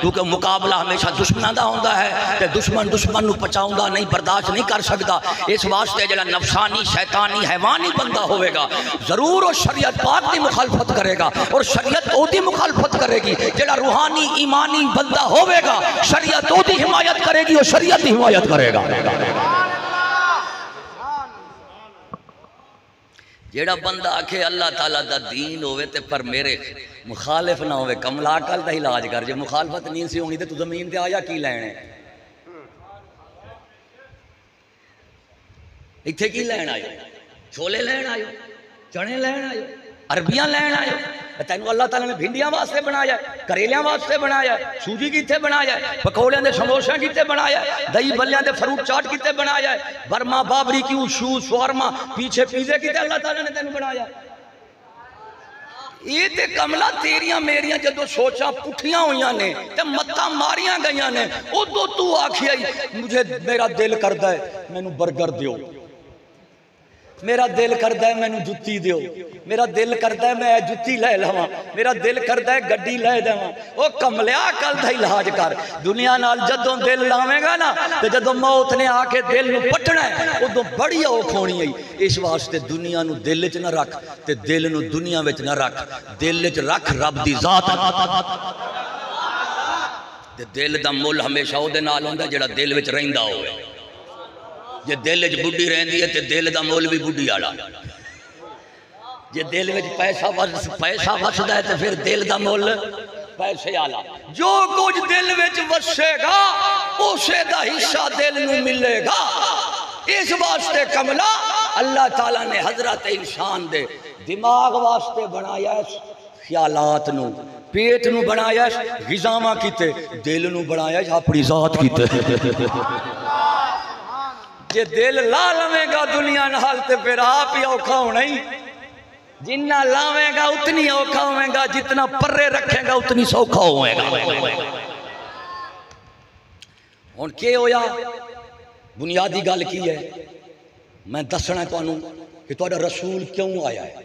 کیونکہ مقابلہ ہمیشہ دشمنہ دا ہوندہ ہے کہ دشمن نو پچاؤندہ نہیں برداشت نہیں کر سکتا. اس واسطے جڑا نفسانی شیطانی حیوانی بندہ ہوئے گا ضرور وہ شریعت پاک دی مخالفت کرے گا اور شریعت او دی مخالفت کرے گی. جڑا روحانی ایمانی بندہ ہوئے گا شریعت او دی حمایت کرے گی اور شریعت دی حمایت کرے گا. جیڑا بندہ آکھے اللہ تعالیٰ دا دین ہوئے تے پر میرے مخالف نہ ہوئے کملا کل دا علاج کر. جو مخالفت نہیں سی ہونی تے تو زمین تے آیا کی لینے اتھے کی لینا آیا چھولے لین آئے چنے لین آئے عربیاں لین آئے تینوں اللہ تعالیٰ نے بھنڈیاں واسطے بنایا کریلیاں واسطے بنایا سوجی کیتے بنایا پکوڑیاں دے سموسے کیتے بنایا دہی بلیاں دے فروٹ چاٹ کیتے بنایا برما بابری کی اوشو شورما پیچھے پیزے کیتے اللہ تعالیٰ نے تینوں بنایا یہ تے کملا تیریاں میریاں جدو سوچاں پٹھیاں ہویاں نے تے متاں ماریاں گئیاں نے ادو تو آکھی آئی مجھے میرا دل کردہ ہے میں نو برگر دیو میرا دل کردہ ہے میں نو جتی دیو میرا دل کردہ ہے میں جتی لے لواں میرا دل کردہ ہے گڈی لے دیواں او کملیا کل دا علاج کر دنیا نال جدوں دل لاویں گا نا تے جدوں موت نے آ کے دل نو پٹنا ہے ادوں بڑی اوکھ ہونی ہے اس واسطے دنیا نو دل وچ نہ رکھ تے دل نو دنیا وچ نہ رکھ دل وچ رکھ رب دی ذات تے دل دا مول ہمیشہ او دے نال ہوندا جڑا دل وچ رہندا ہوے جے دل وچ بڈھی رہندی ہے تے دل دا مول بھی بڈھی والا جے دل وچ پیسہ وسدا ہے تے پھر دل دا مول پیسے والا جو کچھ دل وچ وسے گا اسے دا حصہ دل نو ملے گا اس واسطے کملا اللہ تعالیٰ نے حضرت انسان دے دماغ واسطے بنایا ہے خیالات نو پیٹ نو بنایا ہے غذاواں کیتے دل نو بنایا ہے اپنی ذات کیتے جے دل لا لویں گا دنیا نال تے پھر آپ ہی اوکھا ہونا ہی جنہ لاویں گا اتنی اوکھا ہوئیں گا جتنا پرے رکھیں گا اتنی سوکھا ہوئیں گا اور کیا ہویا بنیادی گل کی ہے میں دسنا ہے توانوں کہ تہاڈا رسول کیوں آیا ہے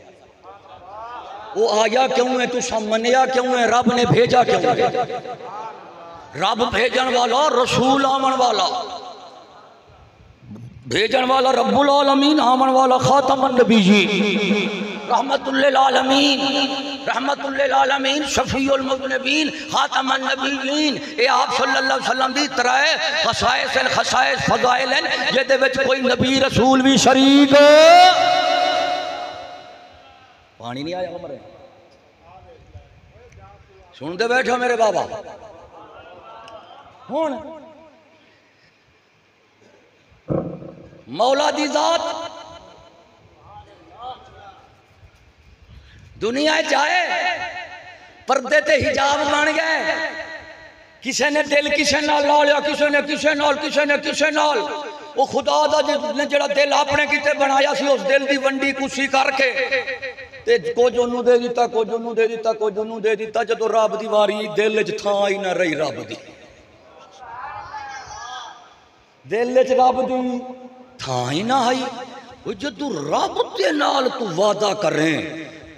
وہ آیا کیوں ہے تساں منیا کیوں ہے رب نے بھیجا کیوں ہے رب بھیجن والا رسول آمن والا بھیجن والا رب العالمین آمن والا خاتم النبیین رحمت للعالمین رحمت للعالمین شفیع المذنبین خاتم النبیین اے آپ صلی اللہ علیہ وسلم دی ترائے خصائص الخصائص فضائل ہیں جہدے وچ کوئی نبی رسول بھی شریک پانی نہیں آیا عمر سن دے بیٹھو میرے بابا ہون مولا دی ذات دنیا جائے پردے تے حجاب بن گئے کسے نے دل کسے نال لا لیا کسے نال وہ خدا دا نے جڑا دل اپنے کیتے بنایا سی اس دل دی ونڈی کسی کر کے تے کچھ انہوں دے دیتا کچھ انہوں دے دیتا کچھ انہوں دے دیتا جدو رب دی واری دل وچ تھاں ہی نہ رہی رب دی دل وچ رب دی تھاں ہی نہ آئی جدو رب دے نال تو وعدہ کریں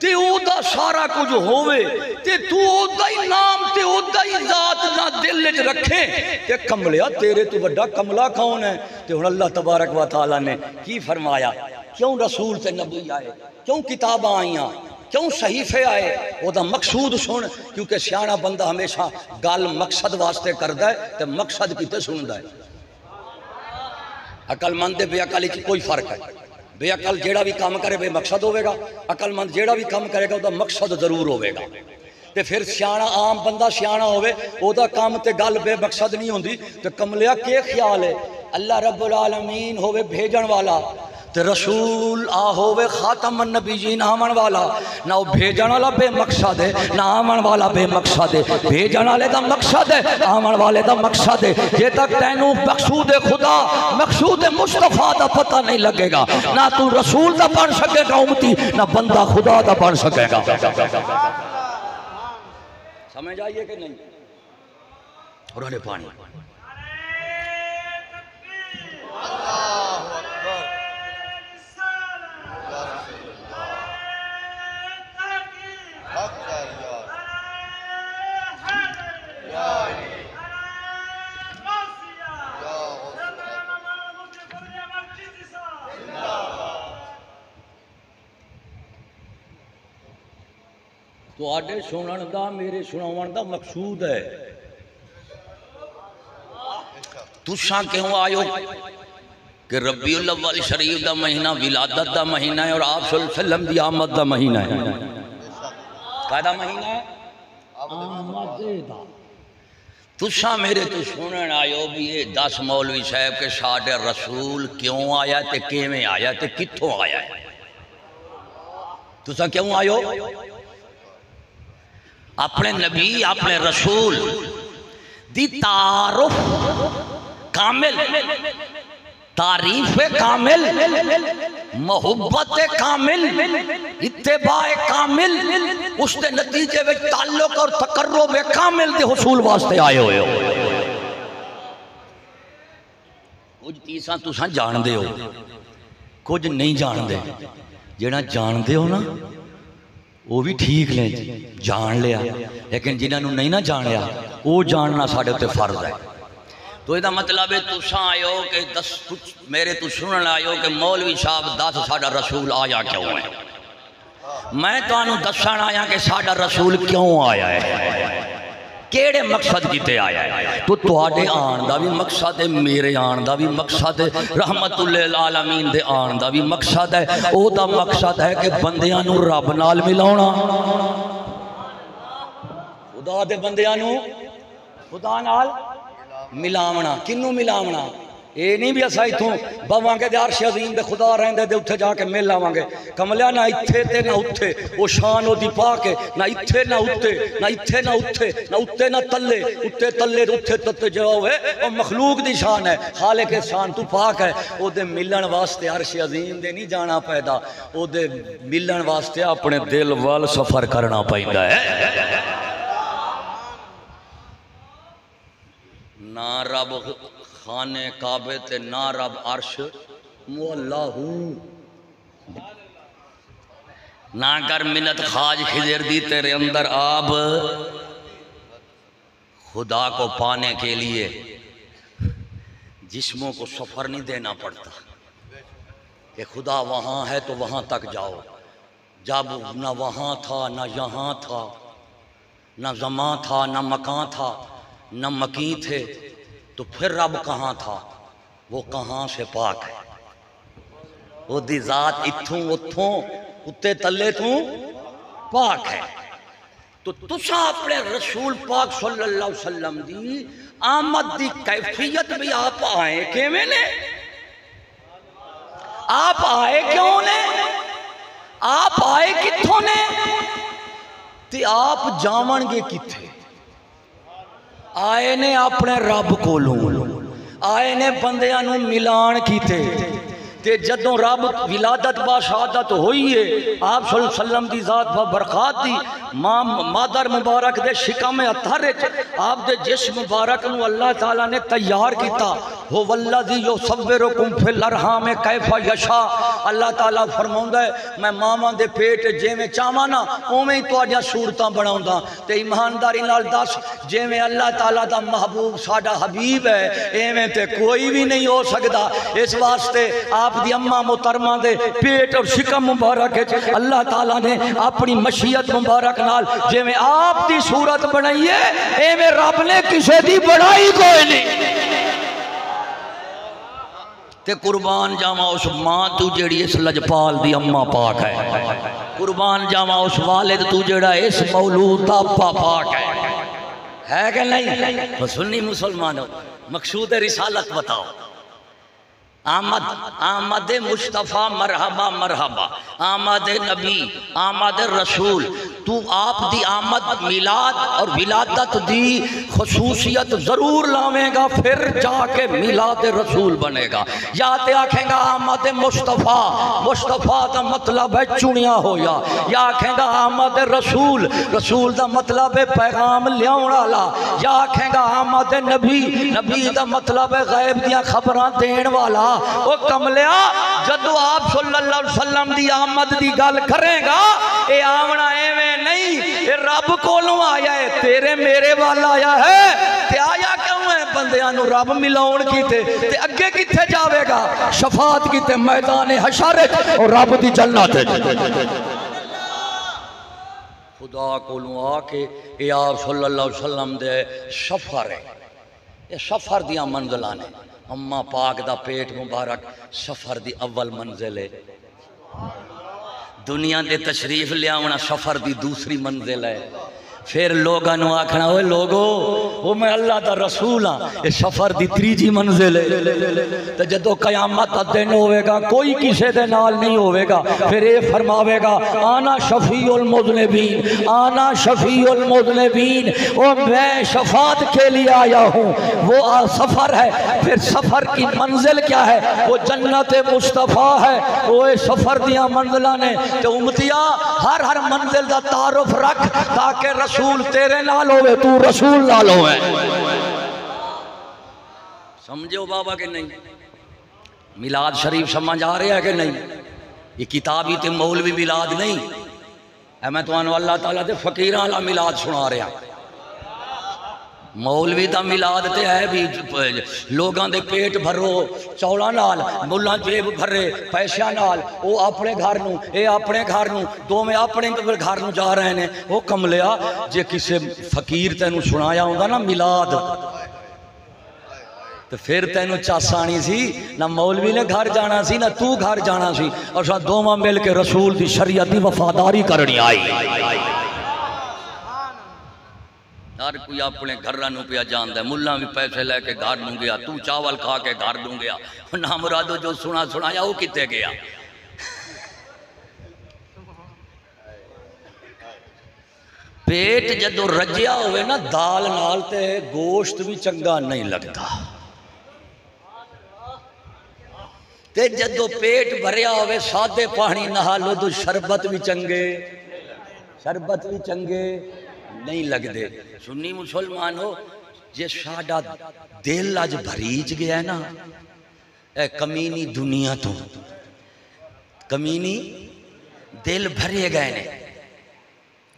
تے او دا سارا کچھ ہوئے تے تو او دا ہی نام تے او دا ہی ذات نہ دل وچ رکھیں تے کملیا تیرے تو بڑا کملا کون ہے تے ہن اللہ تبارک و تعالی نے کی فرمایا کیوں رسول تے نبی آئے کیوں کتاباں آئیاں کیوں صحیفے آئے او دا مقصود سن کیونکہ سیاںا بندہ ہمیشہ گل مقصد واسطے کردا ہے تے مقصد کیتے سندا ہے عقل مند بے عقل کی کوئی فرق ہے بے عقل جیڑا بھی کام کرے بے مقصد ہوئے گا عقل مند جیڑا بھی کام کرے گا وہ دا مقصد ضرور ہوئے گا تے پھر سیاںا عام بندہ سیاںا ہوئے وہ دا کام تے گل بے مقصد نہیں ہوندی تے کملیا کے خیال ہے اللہ رب العالمین ہوئے بھیجن والا تے رسول آ ہوئے خاتم النبیین آمن والا نہ وہ بھیجن والا بے مقصد ہے نہ آمن والا بے مقصد ہے بھیجن والے دا مقصد ہے آمن والے دا مقصد ہے یہ تک تینوں مقصود خدا مقصود مصطفیٰ دا پتہ نہیں لگے گا نہ تو رسول دا بن سکے گا امتی نہ بندہ خدا دا بن سکے گا سمجھ آئیے کہ نہیں اور انہیں پانی تو آڈے سنن دا میرے سناون دا مقصود ہے تُساں کیوں آئیو کہ ربیع الاول شریف دا مہینہ ولادت دا مہینہ ہے اور آپ صلی اللہ علیہ وسلم دی آمد دا مہینہ ہے قائدہ مہینہ ہے آمد دا تُساں میرے تو سنن آئیو بھی یہ 10 مولوی صاحب کے ساڑھے رسول کیوں آیا تے کیویں آیا تے کتھوں آیا ہے تسا کیوں آئیو؟ اپنے نبی اپنے رسول دی تعارف کامل، تعریف کامل، محبت کامل، اتباع کامل، اس دے نتیجے میں تعلق اور تقرب کامل دے حصول واسطے آئے ہوئے ہو۔ کچھ چیزاں تساں جان دے ہو، کچھ نہیں جان دے۔ جنہاں جان دے ہو نا وہ بھی ٹھیک لیں جان لیا، لیکن جنہاں نو نہیں نہ جان لیا وہ جاننا ساڑھے تے فرض ہے۔ تو یہ مطلب ہے تساں آئے ہو کہ میرے تو سنن آئے ہو کہ مولوی صاحب دس ساڑھا رسول آیا کیوں ہے؟ میں تو انہوں دسان آیا کہ ساڑھا رسول کیوں آیا ہے، کیڑے مقصد کیتے آیا ہے۔ تو تواڈے آن دا بھی مقصد ہے، میرے آن دا بھی مقصد ہے، رحمت للعالمین دے آن دا بھی مقصد ہے۔ او دا مقصد ہے کہ بندیاں نو رب نال ملاونا، خدا دے بندیاں نو خدا نال ملاونا۔ کنوں ملاونا؟ اے نہیں بھی اسا ایتھوں بواں گے دے عرش عظیم دے خدا رہندے دے اتھے جا کے مل آواں گے۔ کملیا نہ اتھے تے نہ اتھے، او شان او دی پاک ہے، نہ اتھے نہ اتھے، نہ اتھے نہ اتھے، نہ اتھے نہ تلے، اتھے تلے اتھے تتے جو ہے او مخلوق دی شان ہے، خالق شان تو پاک ہے۔ او دے ملن واسطے عرش عظیم دے نہیں جانا پیدا، او دے ملن واسطے اپنے دل وال سفر کرنا پیندا ہے۔ نہ رب خانے کعبے تے نہ رب عرش مولا ہوں، نہ کر منت خاج خضر دی تیرے اندر آب۔ خدا کو پانے کے لیے جسموں کو سفر نہیں دینا پڑتا کہ خدا وہاں ہے تو وہاں تک جاؤ، جب نہ وہاں تھا نہ یہاں تھا، نہ زمان تھا نہ مکان تھا نہ مکین تھے، تو پھر رب کہاں تھا؟ وہ کہاں سے پاک ہے، وہ دی ذات اتھوں اتھوں اتے تلے توں پاک ہے۔ تو تسا اپنے رسول پاک صلی اللہ علیہ وسلم دی آمد دی کیفیت بھی آپ آئے کیویں نے؟ آپ آئے کیوں نے؟ آپ آئے کتھوں نے؟ تے آپ جاون گے کتھے؟ آئے نے اپنے رب کو لوں، آئے نے بندیاں نو ملان کیتے، تے جدوں رب ولادت با شہادت ہوئی ہے، آپ صلی اللہ علیہ وسلم دی ذات با برکات دی مادر مبارک دے شکم اطہر آپ دے جسم مبارک نو اللہ تعالیٰ نے تیار کیتا۔ ہو والذی یصورکم فی الارحام کیف یشاء، اللہ تعالیٰ فرماوندا ہے میں ماواں دے پیٹ جویں چاہواں نا اوویں ہی تہاڈیاں صورتاں بناوندا۔ تے ایمانداری نال دس جویں اللہ تعالیٰ دا محبوب ساڈا حبیب ہے ایویں تے کوئی بھی نہیں ہو سکدا۔ اس واسطے آپ دی اماں محترمہ دے پیٹ اور شکم مبارک اللہ تعالیٰ نے اپنی مشیت مبارک نال جویں آپ دی صورت بنائی ہے ایویں رب نے کسے دی بڑائی کوئی نہیں۔ تے قربان جاواں اس ماں تو جیڑی اس لجپال دی اماں پاک ہے، قربان جاواں اس والد تو جیڑا اس مولود دا ابا پاک ہے کہ نہیں؟ سنی مسلمانوں مقصود رسالت بتاؤ۔ آمد مصطفیٰ مرحبا مرحبا، آمد نبی آمد رسول، تو آپ دی آمد میلاد اور ولادت دی خصوصیت ضرور لاویں گا، پھر جا کے میلاد رسول بنے گا۔ یا تے آکھیں گا آمد مصطفیٰ، مصطفیٰ دا مطلب ہے چنیا ہویا، یا آکھیں گا آمد رسول، رسول دا مطلب ہے پیغام لیاؤں والا، یا آکھیں گا آمد نبی، نبی دا مطلب ہے غیب دیاں خبران دین والا۔ وہ کملیا جدو آپ صلی اللہ علیہ وسلم دی آمد دی گل کریں گا اے آمنا ایویں نہیں، اے رب کولوں آیا ہے، تیرے میرے والا آیا ہے۔ تے آیا کیوں ہے؟ بندیاں نو رب ملاؤن کیتے، تے اگے کتے جاوے گا؟ شفاعت کیتے میدان حشر اور رب دی جنت۔ خدا کولوں آ کے اے آپ صلی اللہ علیہ وسلم دے سفر ہے، اے سفر دیاں منزلانے۔ اماں پاک دا پیٹ مبارک سفر دی اول منزل ہے، دنیا دے تشریف لے آونا سفر دی دوسری منزل ہے۔ پھر لوگاں نو آکھنا ہوئے لوگو وہ میں اللہ دا رسول ہاں، یہ سفر دی تریجی منزل ہے، تو جدو قیامت دا دن ہوئے گا کوئی کسے دے نال نہیں ہوئے گا، پھر اے فرماوے گا آنا شفیع المذنبین، آنا شفیع المذنبین، وہ میں شفاعت کے لیے آیا ہوں، وہ سفر ہے۔ پھر سفر کی منزل کیا ہے؟ وہ جنت مصطفیٰ ہے، وہ سفر دیا منزلہ نے، تو امتیا ہر منزل دا تعارف رکھ تاکہ رسول تیرے نال ہوئے، تو رسول نال ہوئے۔ سمجھو بابا کہ نہیں؟ میلاد شریف سمجھ آ رہا ہے کہ نہیں؟ یہ کتابی تے مولوی میلاد نہیں ہے، میں تو انو اللہ تعالیٰ دے فقیران اللہ میلاد سنا رہا۔ مولوی دا میلاد تے ہے بھی لوگاں دے پیٹ بھرو چوڑا نال، ملہ جیب بھرے پیشہ نال، وہ اپنے گھر نو اے اپنے گھر نو دو میں اپنے گھر نو جا رہے ہیں۔ وہ کملیا جے کسے فقیر تینو سنایا ہوندہ نا میلاد تو پھر تینو چاسانی سی، نہ مولوی نے گھر جانا سی نہ تو گھر جانا سی، اور ساتھ دوما مل کے رسول دی شریعت دی وفاداری کرنی آئی۔ ہر کوئی اپنے گھرانو پیا جاندہ ہے، ملہ بھی پیسے لے کے گھر دوں گیا، تو چاول کھا کے گھر دوں گیا، نہ مرادو جو سنایا وہ کتے گیا۔ پیٹ جدو رجیا ہوئے نا دال نالتے گوشت بھی چنگا نہیں لگتا، تے جدو پیٹ بھریا ہوئے سادے پانی نہالو تو شربت بھی چنگے نہیں لگ دے۔ سنی مسلمان ہو جے ساڈا دل آج بھریج گیا ہے نا، اے کمینی دنیا تو کمینی دل بھرے گئے نے،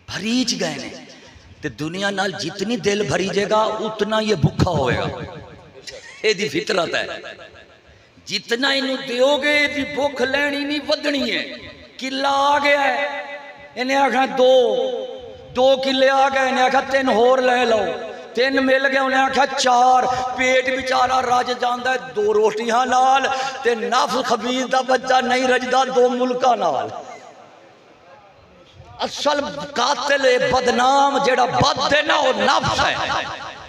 بھریج گئے نے، تے دنیا نال جتنی دل بھریجے گا اتنا یہ بھکھا ہوئے گا، یہ دی فطرت ہے۔ جتنا انہوں دیو گے دی بھوک لینی نہیں ودنی ہے۔ کلا آ گیا ہے، انہیں آکھا دو کلے آ گئے، انہیں آکھا 3 ہور لے لو، 3 مل گئے، انہیں آکھا 4، پیٹ بیچارہ راج جاندہ ہے 2 روٹیاں نال، تے نفس خبیث دا بچہ نہیں رجدہ 2 ملکہ نال۔ اصل قاتل بدنام جیڑا بد دے نا وہ نفس ہے،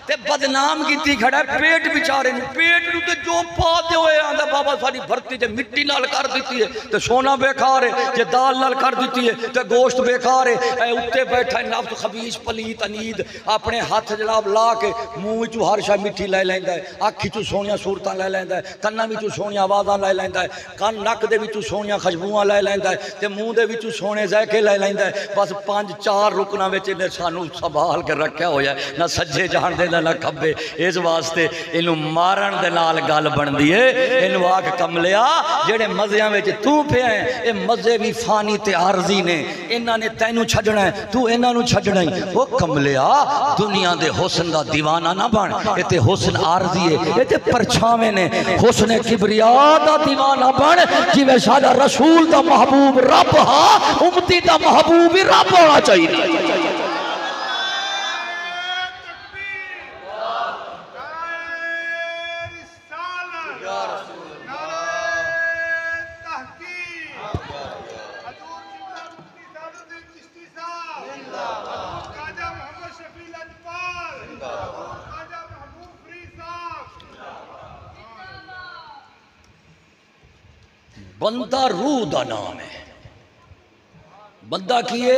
تے بدنام کیتی کھڑا ہے پیٹ بیچارے نے، پیٹ نو تے جو پا دے ہوئے آندہ بابا ساری بھرتی جے مٹی نال کر دیتی ہے تے سونا بیکار ہے، جے دال نال کر دیتی ہے تے گوشت بیکار ہے۔ اے اتے بیٹھا ہے نفس خبیث پلیت انید، اپنے ہاتھ جناب لا کے منہ وچوں ہر شے مٹھی لے لیندا ہے، اکھ وچوں سونیاں صورتاں لے لیندا ہے، کاناں وچوں سونیاں آوازاں لے لیندا ہے، کان نک دے وچوں سونیاں خوشبوواں لے لیندا ہے، تے منہ دے وچوں سونے ذائقے لے لیندا ہے۔ بس 5-4 رکناں وچ نے سانو سنبھال کے رکھیا ہویا ہے، نہ سجے جان دے نہ کھبے، اس واسطے انہوں مارن دے نال گل بن دیئے۔ انہوں آکھ کملیا جڑے مزیاں وچ تو پہ ہیں، اے مزے بھی فانی تے عارضی نے، انہاں نے تینوں چھڑنا ہے، تو انہاں نوں چھڑنا ہے۔ وہ کملیا دنیا دے حسن دا دیوانہ نہ بن، اے تے حسن عارضی ہے، اے تے پرچھاویں نے، حسن کبریا دا دیوانہ بن، جویں ساڈا رسول دا محبوب رب ہا، امتی دا محبوب رب ہونا چاہیے۔ بندہ روح دا نام ہے، بندہ کیے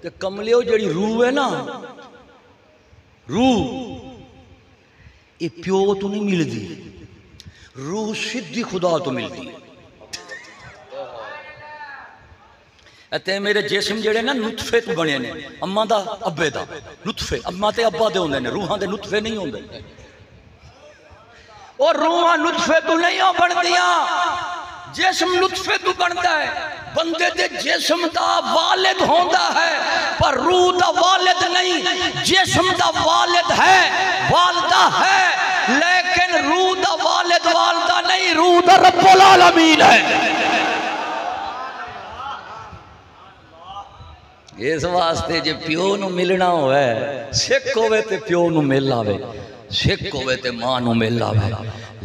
تے کملیو جڑی روح ہے نا، روح یہ پیو تو نہیں مل دی، روح سدھی خدا تو مل دی۔ اتے میرے جسم جڑے نا نطفے تو بنے نے، اماں دا ابے دا نطفے، اماں تے ابا دے ہوندے نے، روحاں دے نطفے نہیں ہوندے، اور روحاں نطفے تو نہیں ہو بن دیا، جسم نطفے تو بنتا ہے۔ بندے دے جسم دا والد ہوندہ ہے پر روح دا والد نہیں، جسم دا والد ہے، والدہ ہے، لیکن روح دا والد والدہ نہیں، روح دا رب العالمین ہے۔ اس واسطے جے پیو نو ملنا ہوئے، سکھ ہوئے تے پیو نو مل آوے، سکھ ہوئے تے ماں نو مل آوے،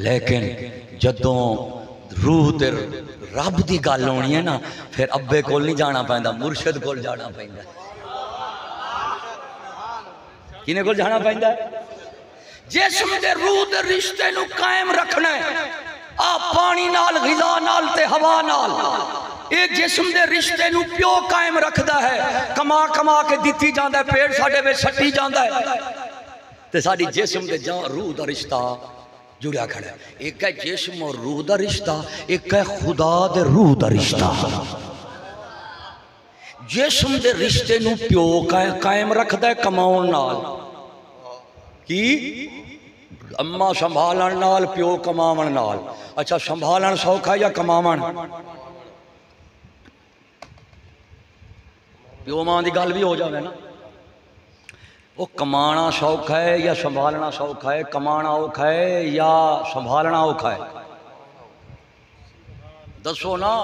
لیکن جدوں روح تے رب دی گل ہونی ہے نا، پھر ابے کول نہیں جانا پیندا، مرشد کول جانا پیندا۔ کنے کو جانا پہندا ہے؟ جسم دے روح دے رشتے نو قائم رکھنا ہے آ پانی نال غذا نال تے ہوا نال اے جسم دے رشتے نو پیو قائم رکھدا ہے کما کما کے دتی جاندا ہے پیڑ ساڈے وچ سٹی جاندا ہے تے ساڈی جسم دے روح دا رشتہ جڑیا کھڑا ہے ایک ہے جسم اور روح دا رشتہ ایک ہے خدا دے روح دا رشتہ جسم دے رشتے نو پیو قائم رکھدا ہے کماؤن نال کی اما سنبھالن نال پیو کماون نال اچھا سنبھالن سوکھا یا کماون پیو ماں دی گل بھی ہو جاوے نا وہ کمانا سوکھا ہے یا سنبھالنا سوکھا ہے کمانا اوکھا ہے یا سنبھالنا اوکھا ہے دسو نا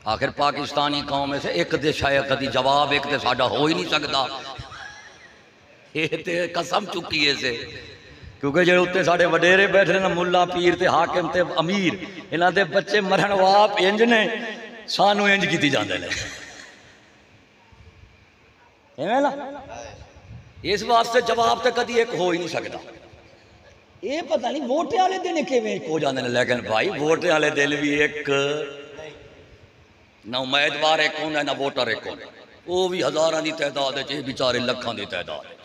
آخر پاکستانی قوم میں سے ایک دے شاید کدی جواب ایک دے ساڈا ہو ہی نہیں سکتا یہ تے قسم چکی ہے سے کیونکہ جڑے اتنے ساڑے وڈیرے بیٹھے نا ملا پیر تے حاکم تے امیر انہاں دے بچے مرن واپ انج نے سانو انج کیتی جاندے نے ایویں نا اس واسطے جواب تے کدی ایک ہو ہی نہیں سکتا یہ پتہ نہیں ووٹے والے دن کیویں ایک ہو جاندے نے لیکن بھائی ووٹے والے دل بھی ایک نہ امیدوار ایک ہونا نہ ووٹر ایک ہونا وہ بھی ہزاراں دی تعداد ہے یہ بیچارے لکھاں دی تعداد ہے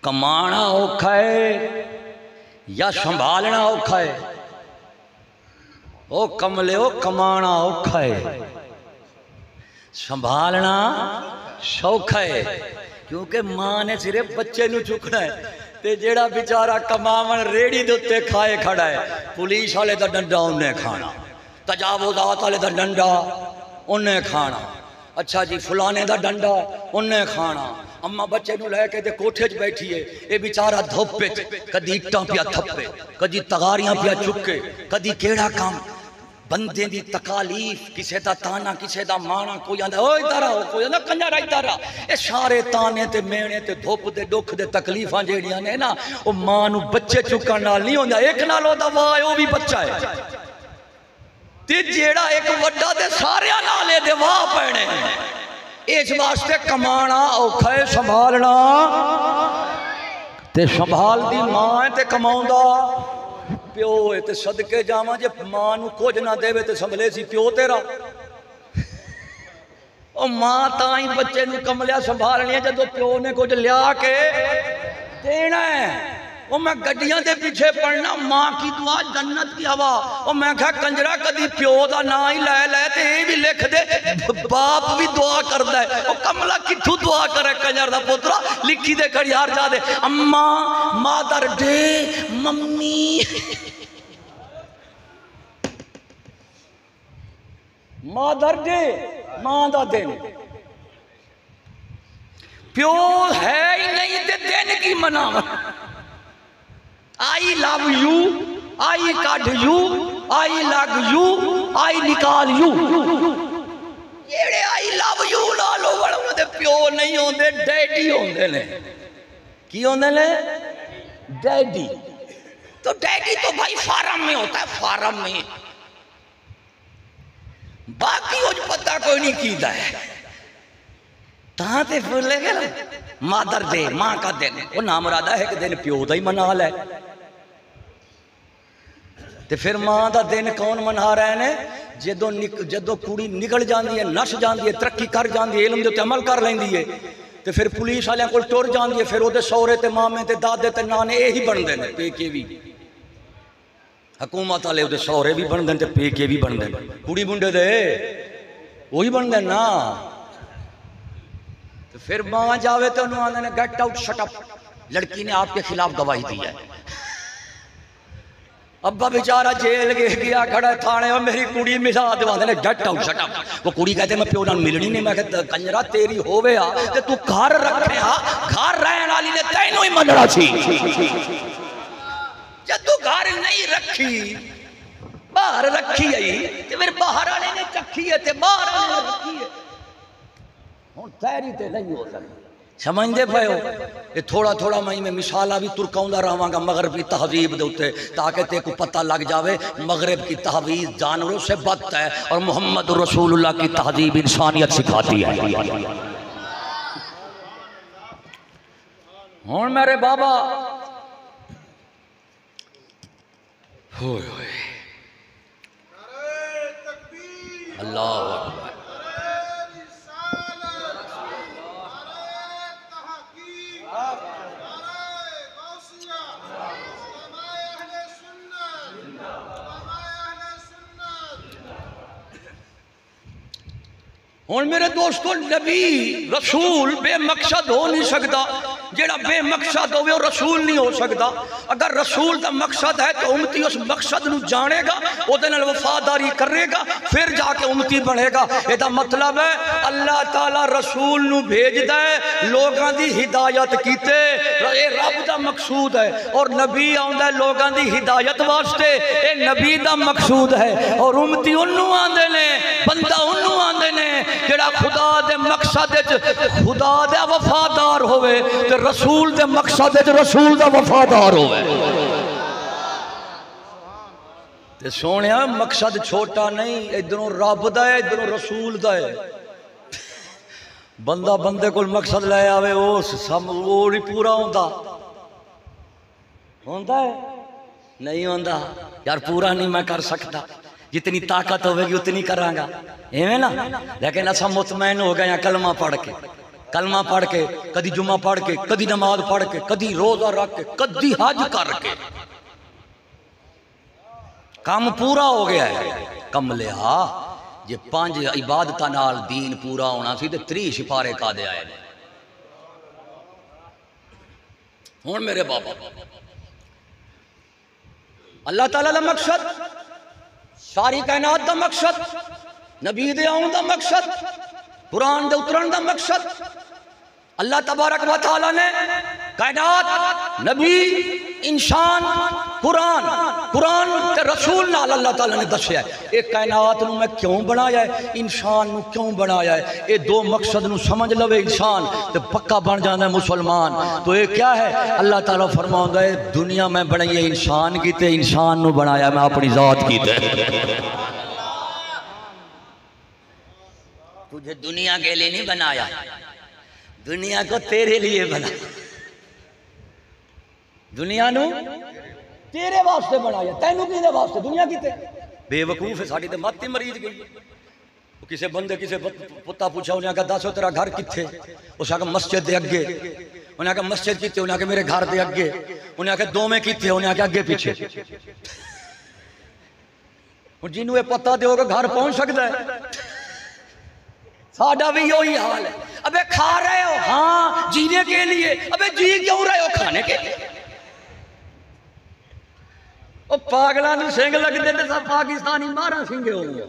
کمانا اوکھا ہے یا سنبھالنا اوکھا ہے او کملے او کمانا اوکھا ہے سنبھالنا سوکھا ہے کیونکہ ماں نے صرف بچے نو چکنا ہے تے جیڑا بیچارہ کماون ریڑی دے تے کھائے کھڑا ہے پولیس والے دا ڈنڈا انہیں کھانا تجاوزات والے دا ڈنڈا انہیں کھانا اچھا جی فلانے دا ڈنڈا انہیں کھانا اما بچے نو لے کے دے کوٹھے چ بیٹھی ہے اے بیچارہ دھوپے کدی اٹاں پیا تھپے کدی تغاریاں پیا چکے کدی کیڑا کام بندے دی تکالیف کسے دا تانا کسے دا مانا کوئی آندا اوہ ادھر آؤ کوئی آندا کنجر ادھر آ اے سارے تانے تے مینے تے دھوپ دے دکھ دے تکلیفاں جیڑیاں نے نا او ماں نو بچے چکن نال نہیں ہوندا ایک نال ہوندا واہ او بھی بچہ ہے تے جیڑا ایک وڈا تے سارے نال دے واہ پینے اس واسطے کمانا اوکھا ہے سنبھالنا تے سنبھال دی ماں ہے تے کماوندا پیو ہے تے صدقے جاواں جے ماں نو کچھ نہ دے تے سنبھلے سی پیو تیرا او ماں تائیں بچے نو کملیا سنبھالنی ہے جدو پیو نے کچھ لیا کے دینا ہے او میں گڈیاں دے پیچھے پڑھنا ماں کی دعا جنت کی ہوا او میں کہا کنجرا کدی پیو دا نا ہی لے لے تے یہ بھی لکھ دے باپ بھی دعا کردا ہے او کملا کتھوں دعا کرے کنجر دا پترا لکھی دے کھڑی ہار جا دے اما مادر ڈے ممی مادر ڈے ماں دا دن پیو ہے ہی نہیں تے دن کی مناوا آئی love you I could you آئی لگ یو آئی نکال یو جیڑے آئی لو یو لالو بڑھو دے پیو نہیں ہوندے ڈیڈی ہوندے نے کی ہوندے نے ڈیڈی تو ڈیڈی تو بھائی فارم میں ہوتا ہے فارم میں باقی ہو جو پتہ کوئی نہیں کیتا ہے تاں تے پھر لے گئے مادر دے ماں کا دن وہ نام رادہ ہے کہ دن پیو دا ہی منا لے تے پھر ماں دا دن کون منا رہے ہیں جدو کوڑی نکل جاندی ہے نش جاندی ہے ترقی کر جاندی ہے علم دے تے عمل کر لیندی ہے تے پھر پولیس والے کول ٹر جاندی ہے پھر او دے سورے تے مامے تے دادے تے نانے یہی بن دے پے کے بھی حکومت والے او دے سورے بھی بن دے تے پے کے بھی بن دے کوڑی منڈے دے وہی بن دے نا پھر ماں جاوے تو انہوں نے گیٹ آؤٹ شٹ اپ لڑکی نے آپ کے خلاف گواہی دی ہے ابا بیچارہ جیل گیا کھڑا تھانے اور میری کڑی ملا دے گیٹ آؤٹ شٹ اپ وہ کڑی کہتے میں پیو نال ملنی نہیں میں کہتا کنجرا تیری ہووے آ تے تو گھر رکھے آ گھر رہن والی نے تینوں ہی مننا سی جب تو گھر نہیں رکھی باہر رکھی آئی تے پھر باہر والے نے چکھی ہے تے باہر والے نے رکھی ہے ہوں تیری تے نہیں ہو سکتی سمجھ دے پے ہو یہ تھوڑا تھوڑا میں مثالہ بھی ترکاؤں رہاں گا مغرب کی تہذیب دے اتے تاکہ تے کو پتہ لگ جاوے مغرب کی تہذیب جانوروں سے بدت ہے اور محمد رسول اللہ کی تہذیب انسانیت سکھاتی ہے ہوں میرے بابا ہوئے ہوئے اللہ اکبر ہوں میرے دوستو نبی رسول بے مقصد ہو نہیں سکتا، جیڑا بے مقصد ہوئے وہ رسول نہیں ہو سکتا۔ اگر رسول دا مقصد ہے تو امتی اس مقصد نو جانے گا، وہ دن وفاداری کرے گا، پھر جا کے امتی بڑھے گا۔ یہ دا مطلب ہے اللہ تعالیٰ رسول نو بھیج دے لوگاں دی ہدایت کیتے، یہ رب دا مقصود ہے، اور نبی آندا ہے لوگاں دی ہدایت واسطے، یہ نبی دا مقصود ہے، اور امتی انہوں آندے نے، بندہ انہوں آندے نے جڑا خدا دے مقصد خدا دے وفادار ہوئے تے رسول دے مقصد رسول دا وفادار ہوئے۔ تے سونیا مقصد چھوٹا نہیں، ادھروں رب دا ہے ادھروں رسول دا ہے۔ بندہ بندے کو مقصد لے آوے وہ نہیں پورا ہوندا ہے نہیں ہوندا یار، پورا نہیں میں کر سکتا، جتنی طاقت ہوئے گی اتنی کروں گا، ایویں نا۔ لیکن اچھا مطمئن ہو گیا کلمہ پڑھ کے کدی جمعہ پڑھ کے، کدی نماز پڑھ کے، کدی روزہ رکھ کے، کدی حج کر کے، کام پورا ہو گیا ہے۔ کم لیا جے 5 عبادتاں نال دین پورا ہونا سی تے 30 سپارے کا دے آئے نے۔ ہوں میرے بابا اللہ تعالیٰ دا مقصد، ساری کائنات دا مقصد، نبی دے آؤں دا مقصد، قرآن دے اترن دا مقصد، اللہ تبارک و تعالیٰ نے کائنات، نبی، انسان، قرآن تے رسول نال اللہ تعالیٰ نے دسیا ہے ایک کائنات نو میں کیوں بنایا ہے، انسان نو کیوں بنایا ہے۔ یہ 2 مقصد نو سمجھ لوے انسان تے پکا بن جانا ہے مسلمان۔ تو یہ کیا ہے؟ اللہ تعالیٰ فرماؤں ہے دنیا میں بنائی ہے انسان کی تے انسان نو بنایا میں اپنی ذات کی تے۔ تجھے دنیا کے لیے نہیں بنایا، دنیا کو تیرے لیے بنا، دنیا نو تیرے واسطے بنایا، تینوں کینے واسطے؟ دنیا کیتے بے وقوف ہے، ساڑی تے مت ہی مریض گئی۔ کسے بندے کسے پتا پوچھا، انہیں کہا دسو تیرا گھر کتھے؟ اس نے کہا مسجد دے اگے۔ انہیں کہا مسجد کتھے؟ انہیں کہا میرے گھر دے اگے۔ انہیں کہا 2 میں کتھے؟ انہیں کہا اگے پیچھے۔ جنہوں یہ پتہ دے ہوگا گھر پہنچ سکتا ہے، ساڑھا بھی یہی حال ہے۔ ابے کھا رہے ہو؟ ہاں جینے کے لیے۔ ابے جی کیوں رہے ہو؟ کھانے کے لیے۔ او پاگلان سنگ لگ دے تے سب پاکستانی مارا سنگے ہو گیا۔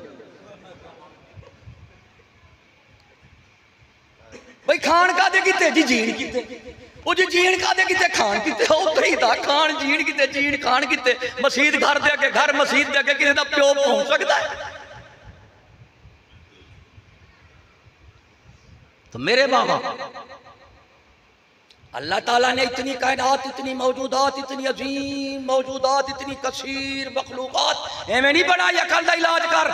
بھئی کھان کا دے کیتے؟ جی جین کیتے۔ او جی جین کا دے کیتے؟ کھان کیتے۔ او تری دا کھان جین کیتے، جین کھان کیتے۔ مسجد گھر دے کے، گھر مسجد دے کے کسی دا پیو پہنچ سکتا ہے؟ تو میرے بابا اللہ تعالیٰ نے اتنی کائنات، اتنی موجودات، اتنی عظیم موجودات، اتنی کثیر مخلوقات ایمیں نہیں بنائی عقل دا علاج کر۔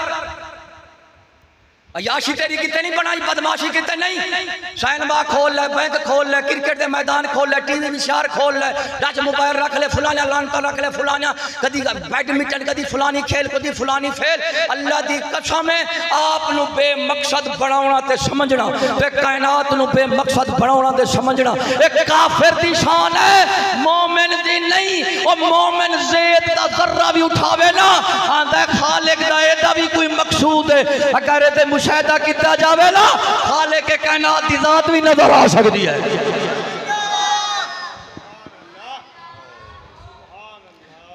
عیاشی تیری کتے نہیں بنائی، بدماشی کتے نہیں، سینما کھول لے، بینک کھول لے، کرکٹ دے میدان کھول لے، ٹی وی مشار کھول لے، ٹچ موبائل رکھ لے، فلانا لانتا رکھ لے، فلانا کدی بیڈمنٹن، کدی فلانی کھیل، کدی فلانی فیل۔ اللہ دی قسم ہے آپ نو بے مقصد بناونا تے سمجھنا، تے کائنات نو بے مقصد بناونا تے سمجھنا ایک کافر دی شان ہے، مومن دی نہیں۔ وہ مومن زید دا ذرہ بھی اٹھاوے نا، آندہ خالق دا ایدہ بھی کوئی مقصود ہے، اگر ایدہ مشاہدہ کیتا جاوے نا خالق کے کائنات دی ذات بھی نظر آ سکتی ہے۔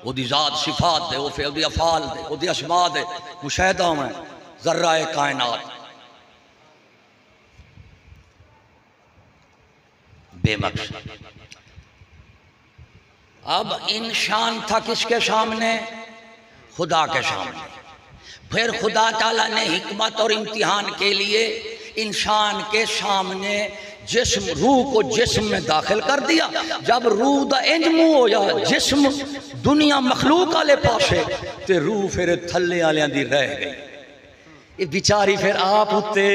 وہ دی ذات صفات دے، وہ فعل دی افعال دے، وہ دی اسماء دے مشاہدہ میں ذرہ کائنات بے مقصد۔ اب انسان تھا کس کے سامنے؟ خدا کے سامنے۔ پھر خدا تعالیٰ نے حکمت اور امتحان کے لیے انسان کے سامنے جسم، روح کو جسم میں داخل کر دیا۔ جب روح دا انجمو ہو یا جسم دنیا مخلوق آلے پاسے تے روح پھر تھلے آلیاں دی رہ گئی۔ یہ بیچاری پھر آپ ہوتے،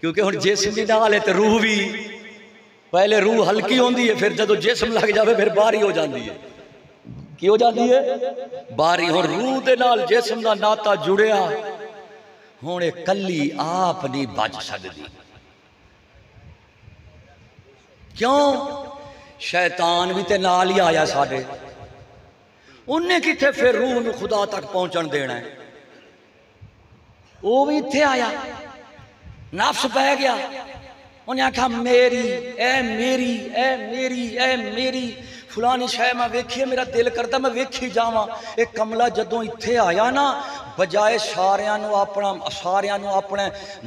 کیونکہ ہن جسم بھی ڈالے تے روح بھی پہلے روح ہلکی ہوندی ہے، پھر جدو جسم لگ جاوے پھر باری ہو جاندی ہے. کی ہو جاندی ہے؟ باری. ہوں روح دے نال جسم دا ناتا جڑیا، ہوں کلی آپ نہیں بچ سکتی. کیوں؟ شیطان بھی تے نال ہی آیا ساڈے، انہیں کتھے پھر روح نو خدا تک پہنچن دینا ہے؟ وہ بھی اتھے آیا، نفس بہ گیا، انہیں آکھا میری اے میری اے میری اے میری فلانی شے میں ویکھیے میرا دل کرتا میں ویکھی جاواں. ایک کملا جدوں اتھے آیا نا، بجائے ساریاں نو اپنے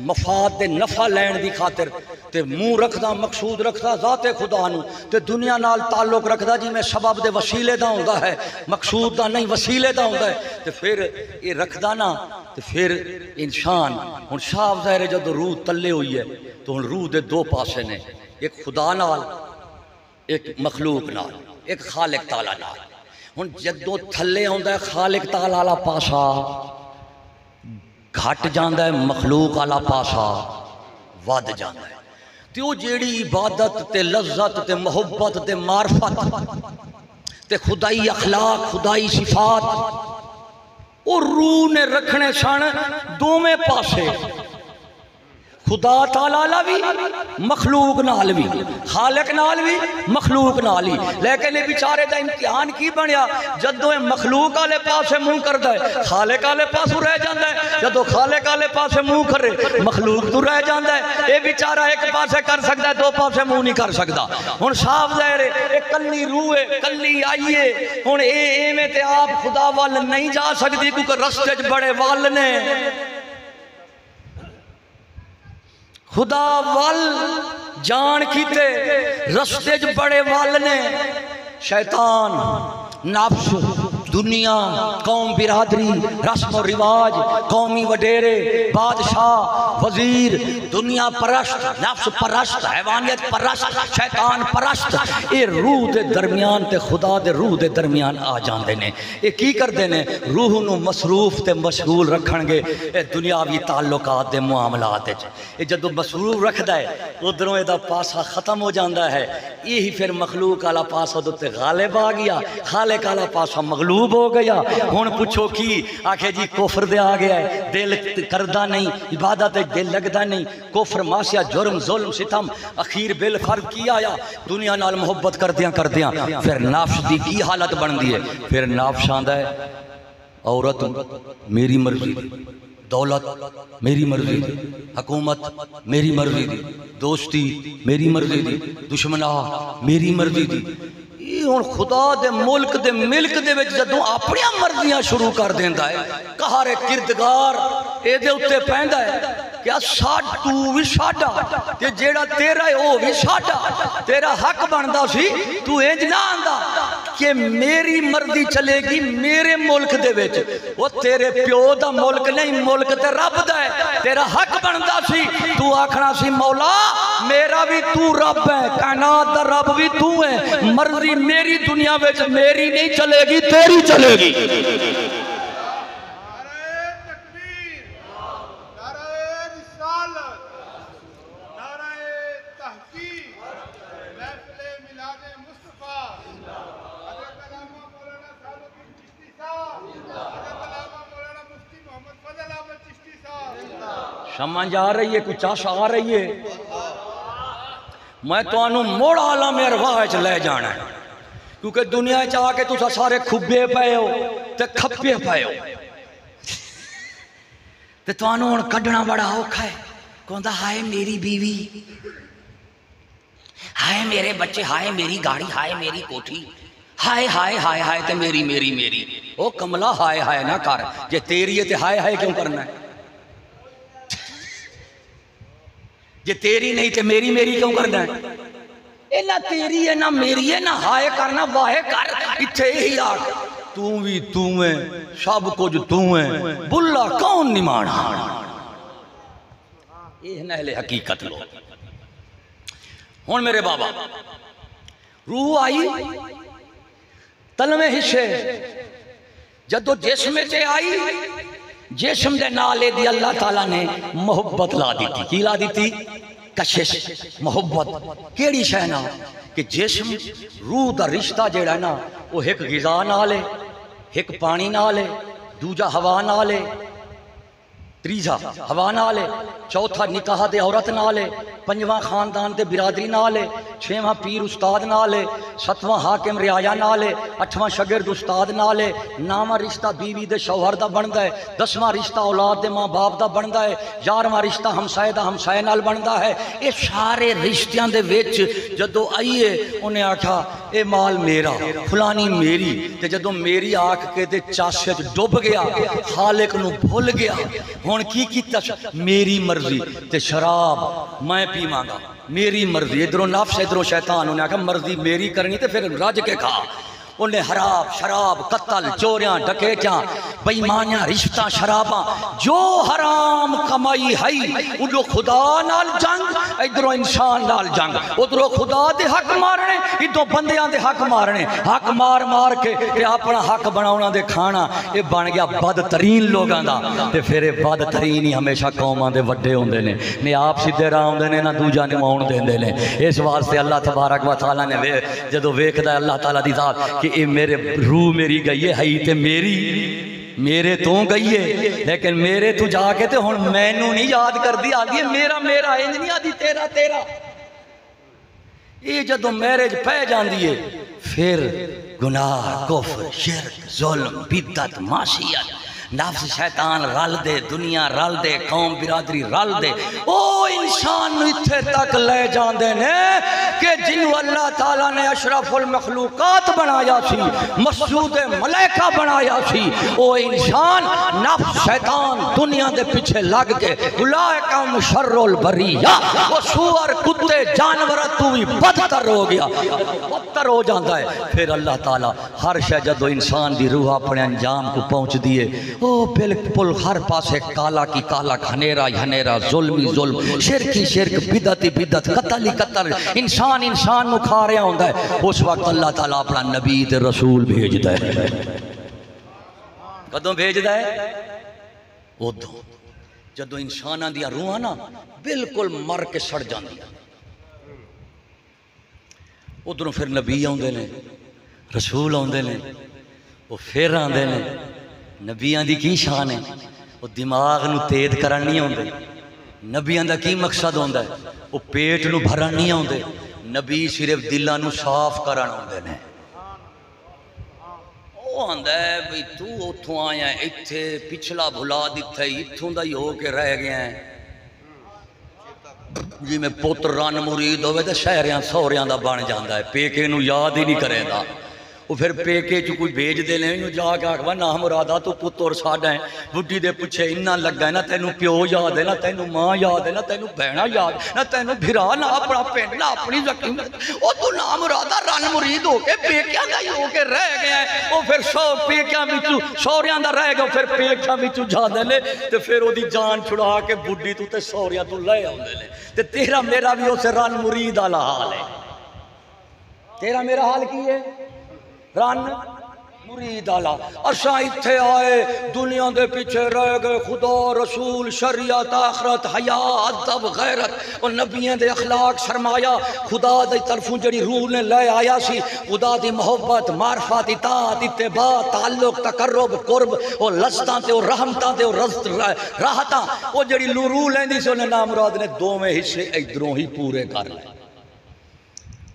مفاد دے نفع لین دی خاطر تے منہ رکھدا مقصود رکھدا ذات خدا نو تے دنیا نال تعلق رکھدا جی میں سبب دے وسیلے دا ہوندا ہے، مقصود دا نہیں وسیلے دا ہوندا ہے. تے پھر یہ رکھدا نا تے پھر انسان ہن صاف ظاہر ہے جدوں روح تلے ہوئی ہے تو ہن روح دے دو پاسے نے، ایک خدا نال ایک مخلوق نال، ایک خالق تعالی نال. ہن جدوں تھلے آندا ہے خالق تعالی والا پاسا گھٹ جاندا ہے، مخلوق والا پاسا ود جاندا ہے. تے او جیڑی عبادت تے لذت تے محبت تے معرفت تے خدائی اخلاق خدائی صفات او روح نے رکھنے سن دوویں پاسے، خدا تعالی بھی مخلوق نال بھی، خالق نال بھی مخلوق نال ہی. لیکن یہ بیچارے دا امتحان کی بنیا، جدوں مخلوق والے پاسے منہ کردا ہے خالق والے پاسوں رہ جاندا ہے، جدوں خالق والے پاسے منہ کرے مخلوق تو رہ جاندا ہے. یہ بیچارہ ایک پاسے کر سکتا ہے، دو پاسے منہ نہیں کر سکتا. ہن صاف ظاہر ہے کلی روح ہے، کلی آئیے. ہن ایویں تے آپ خدا وال نہیں جا سکتی کیونکہ رستے چ بڑے وال نے. خدا وال جان کیتے رستے چ بڑے وال نے. شیطان، نفس، دنیا، قوم برادری، رسم و رواج، قومی وڈیرے، بادشاہ، وزیر، دنیا پرست، نفس پرست، حیوانیت پرست، شیطان پرست، یہ روح دے درمیان تے خدا دے روح دے درمیان آ جاندے نے. یہ کی کردے نے؟ روح نو مصروف تے مشغول رکھن گے دنیاوی تعلقات دے معاملات وچ. یہ جدوں مصروف رکھدا ہے ادھروں دا پاسا ختم ہو جاندا ہے. یہی پھر مخلوق والا پاسا تے غالب آ گیا، خالق والا پاسا مغلوب ہو گیا. ہن پوچھو کی آکھے جی کفر دے آ گیا ہے، دل کردا نہیں، عبادت دل لگدا نہیں، کفر معصیہ جرم ظلم ستم. اخیر بالفرض کی آیا؟ دنیا نال محبت کردیاں پھر نفس دی کی حالت بندی ہے؟ پھر نفس آندا ہے عورت میری مرضی دی، دولت میری مرضی دی، حکومت میری مرضی دی، دوستی میری مرضی دی، دشمناہ میری مرضی دی. یہ ہن خدا دے ملک دے ملک دے وچ جدوں اپنی مرضیاں شروع کر دیندا ہے، قہر کردگار اے دے اوتے پیندا ہے. کیا تو بھی ساڈا تے جیڑا تیرا ہے او بھی ساڈا، تیرا حق بندا سی تو انج نہ آندا کہ میری مرضی چلے گی میرے ملک دے وچ. وہ تیرے پیو دا ملک نہیں، ملک تے رب دا ہے. تیرا حق بندا سی تو آکھنا سی مولا میرا بھی تو رب ہے، کائنات دا رب بھی تو ہے، مرضی میری دنیا وچ میری نہیں چلے گی تیری چلے گی. سمجھ آ رہی ہے؟ کچھ چاش آ رہی ہے؟ میں تو انہوں موڑ عالم ارواح وچ لے جانا ہے کیونکہ دنیا چاہ کے تسا سارے کھبے پئے ہو تے کھپے پئے ہو تے تو انہوں کڈنا بڑا اوکھا ہے. کہندا ہائے میری بیوی، ہائے میرے بچے، ہائے میری گاڑی، ہائے میری کوٹھی، ہائے ہائے ہائے ہائے تے میری میری میری. او کملا ہائے ہائے نہ کر، جے تیری ہے تے ہائے ہائے کیوں کرنا ہے؟ جے تیری نہیں تے میری میری کیوں کرنا ہے؟ اے نہ تیری ہے نہ میری ہے، نہ ہائے کرنا واہے کر. اتھے ہی آ تو بھی تو ہے، سب کچھ تو ہے، بلا کون نہیں مانا. یہ نہل حقیقت لو. ہون میرے بابا روح آئی تلویں حصے جدو جسم چے آئی، جسم دے نالے دی اللہ تعالیٰ نے محبت لا دی تھی. کی لا دی تھی؟ کشش محبت کیڑی شے نال کہ جسم روح دا رشتہ جیڑا ہے نا وہ ایک غذا نال ہے، ایک پانی نال ہے، دوجا ہوا نال ہے، تیجا ہوا نال ہے، چوتھا نکاح دے عورت نال ہے، پنجواں خاندان دے برادری نال ہے، چھواں پیر استاد نال ہے، ستواں حاکم رعایا نال ہے، اٹھواں شاگرد استاد نال ہے، نواں رشتہ بیوی دے شوہر دا بندا ہے، دسواں رشتہ اولاد دے ماں باپ دا بندا ہے، 11واں رشتہ ہمسائے دا ہمسائے نال بندا ہے۔ اے سارے رشتیاں دے وچ جدوں آئیے انہیں آکھا اے مال میرا فلانی میری، تے جدوں میری آکھ کے تے چاشے وچ ڈب گیا، خالق نو بھول گیا، ہن کی کیتا میری مرضی تے شراب میں پیواں گا، میری مرضی، ادھروں نفس ادھروں شیطان، انہیں آکھا مرضی میری کرنی تے پھر رج کے کھا۔ انہیں حرام شراب قتل چوریاں ڈکیٹیاں بےایمانیاں رشتہ شراباں جو حرام کمائی ہے ادھروں خدا نال جنگ، ادھروں انسان نال جنگ، ادھروں خدا دے حق مارنے ادھروں بندیاں دے حق مارنے، حق مار مار کے تے اپنا حق بناونا دے کھانا، یہ بن گیا بدترین لوگاں دا، تے پھر یہ بدترین ہی ہمیشہ قوماں دے وڈے ہوندے نے، نہ آپ سیدھے راہ ہوندے نے نہ دوجا نماؤن دیندے نے۔ اس واسطے اللہ تبارک و تعالیٰ نے جدو ویکھدا ہے اللہ تعالیٰ دی ذات کہ اے میرے روح میری گئی ہے تے میری میرے تو گئی ہے، لیکن میرے تو جا کے تے ہن مینوں نہیں یاد کر دی، آدھی میرا میرا انج نہیں آدھی تیرا تیرا۔ یہ جدو میرج پہ جاندی ہے پھر گناہ کفر شرک ظلم بدعت معصیت نفس شیطان رل دے، دنیا رل دے، قوم برادری رل دے، او انسان اتھے تک لے جاندے نے کہ جنہوں اللہ تعالیٰ نے اشرف المخلوقات بنایا سی، مسجود ملائکہ بنایا سی، او انسان نفس شیطان دنیا دے پیچھے لگ کے اولئک شر البریہ، وہ سور کتے جانور تو بھی بدتر ہو گیا، بدتر ہو جاندہ ہے۔ پھر اللہ تعالیٰ ہر شے جدو انسان دی روح اپنے انجام کو پہنچ دیے، او بالکل ہر پاسے کالا کی کالا، گھنیرا گھنیرا، ظلمی ظلم، شرکی شرک، بدعتی بدعت، قتل قتل، انسان انسان نو کھا رہا ہوندا ہے۔ اس وقت اللہ تعالیٰ اپنا نبی تے رسول بھیجدا ہے۔ کدوں بھیجدا ہے؟ ادوں جدو انساناں دیاں روحاں نا بالکل مر کے سڑ جاندیاں، ادھروں پھر نبی آندے نے، رسول آندے نے، وہ پھر آندے نے۔ نبیاں دی کی شان ہے؟ وہ دماغ نو تیز کرن نہیں ہوندے، نبیاں دا کی مقصد ہوندا ہے؟ وہ پیٹ نو بھرن نہیں ہوندے، نبی صرف دلاں نو صاف کرن ہوندے نے۔ وہ آندا ہے بھئی تو اتھوں آیا ہے اتھے پچھلا بھلا دتا ہے اتھوں دا ہی ہو کے رہ گیا ہے، جی میں پتر رن مرید ہوئے تو شہریاں سوریاں دا بن جاندہ ہے، پیکے نو یاد ہی نہیں کرے دا، وہ پھر پیکے چو کوئی بھیج دے لیں انہوں جا کے آکھوا نا مرادا تو پتر ساڑھا ہے، بڑھی دے پچھے انہاں لگا ہے نا تینوں پیو یاد ہے نا تینوں ماں یاد ہے نا تینوں بہنہ یاد نا تینوں بھرا نا اپنا پینڈ نا اپنی زکیم، وہ تو نا مرادا رن مرید ہو کے پیکیاں دا ہی ہو کے رہ گیا ہے، وہ پھر سو پیکیاں بچو سوریاں دا رہ گیا، پھر پیکیاں بچو جا دے لے تو پھر وہ دی جان چھڑا کے بڑھی تو تے سوریاں تو لے آن دے لے، تے تیرا میرا بھی اسے رن مرید والا حال ہے۔ تیرا میرا حال کی ہے؟ رن مرید آلا، اساں اتھے آئے دنیا دے پیچھے رہ گئے، خدا رسول شریعت آخرت حیا ادب غیرت اور نبیوں دے اخلاق سرمایہ خدا دی طرفوں جڑی روح نے لے آیا سی، خدا دی محبت معرفت اطاعت اتباع تعلق تقرب قرب اور لذتاں تے اور رحمتاں تے اور راحتاں، وہ جڑی روح لیندی سی انہیں نام مراد نے دوویں حصے ادھروں ہی پورے کر لے۔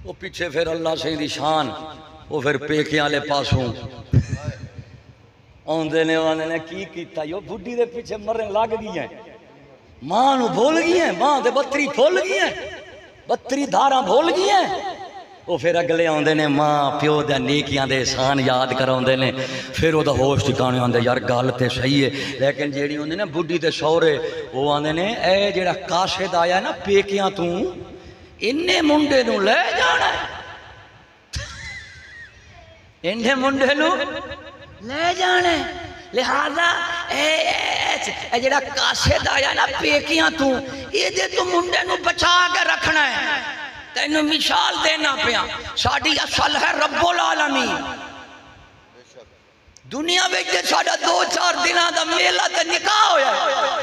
وہ پیچھے پھر اللہ سے دی شان، وہ پھر پیکیاں لے پاسوں آندے نے وانے نے کی کیتا یہ بڑھی دے پیچھے مرن لگ گئی ہیں، ماں نو بھول گئی ہیں، ماں دے بتری بھول گئی ہیں، بتری دھاراں بھول گئی ہیں، وہ پھر اگلے آندے نے ماں پیو دے نیکیاں دے احسان یاد کراندے نے، پھر وہ دا ہوش ٹھکانے آندے یار گل تے صحیح ہے، لیکن جیڑی ہوندے نا بڑھی دے سورے وہ آندے نے اے جیڑا قاصد آیا نا پیکیاں تو انہیں منڈے نو لے جانا ہے، انہیں منڈے نو لے جانے، لہذا اے جڑا قاصد آیا نا پیکیاں تو یہ دے تو منڈے نو بچا کے رکھنا ہے، تینوں مثال دینا پیا، ساڑی اصل ہے رب العالمین، دنیا میں جے ساڑا 2-4 دنہ دا میلہ تے نکاح ہویا ہے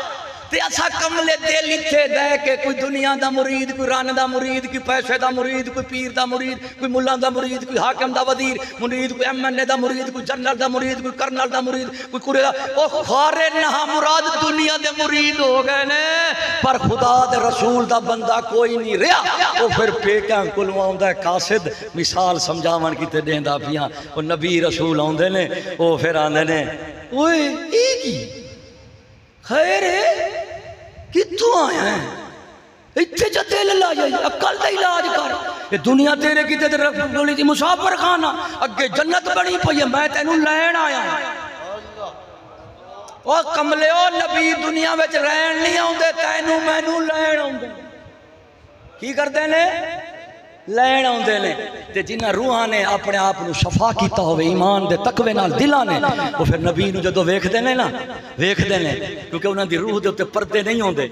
تے اسا کملے دل اتھے دے کہ کوئی دنیا دا مرید، کوئی رن دا مرید، کوئی پیسے دا مرید، کوئی پیر دا مرید، کوئی ملا دا مرید، کوئی حاکم دا وزیر مرید، کوئی ایم این اے دا مرید، کوئی جنرل دا مرید، کوئی کرنل دا مرید، کوئی کورے دا، او خارے نہ مراد دنیا دے مرید ہو گئے نے، پر خدا دے رسول دا بندہ کوئی نہیں رہا۔ او پھر پیکاں کولوں آوندا ہے قاصد مثال سمجھاون کیتے دیندا پیاں، او نبی رسول آوندے نے، او پھر آندے نے اوئے اے کی خیر ہے کتوں آیا ہے اتھے جا دل لا جائے عقل دا علاج کر، یہ دنیا تیرے کی تے بولی تھی مسافر خانہ اگے جنت بنی پئی ہے، میں تینوں لین آیا او کملے او نبی دنیا وچ رہن نہیں آوندے، تینوں مینوں لین آوندے کی کردے نے لین آوندے نے۔ تے جنہاں روحاں نے اپنے آپ نو شفا کیتا ہوئے ایمان دے تقوی نال دلاں نے، وہ پھر نبی نو جدوں ویکھدے نے نا ویکھدے نے، کیونکہ انہاں دی روح دے اوتے پردے نہیں ہوندے،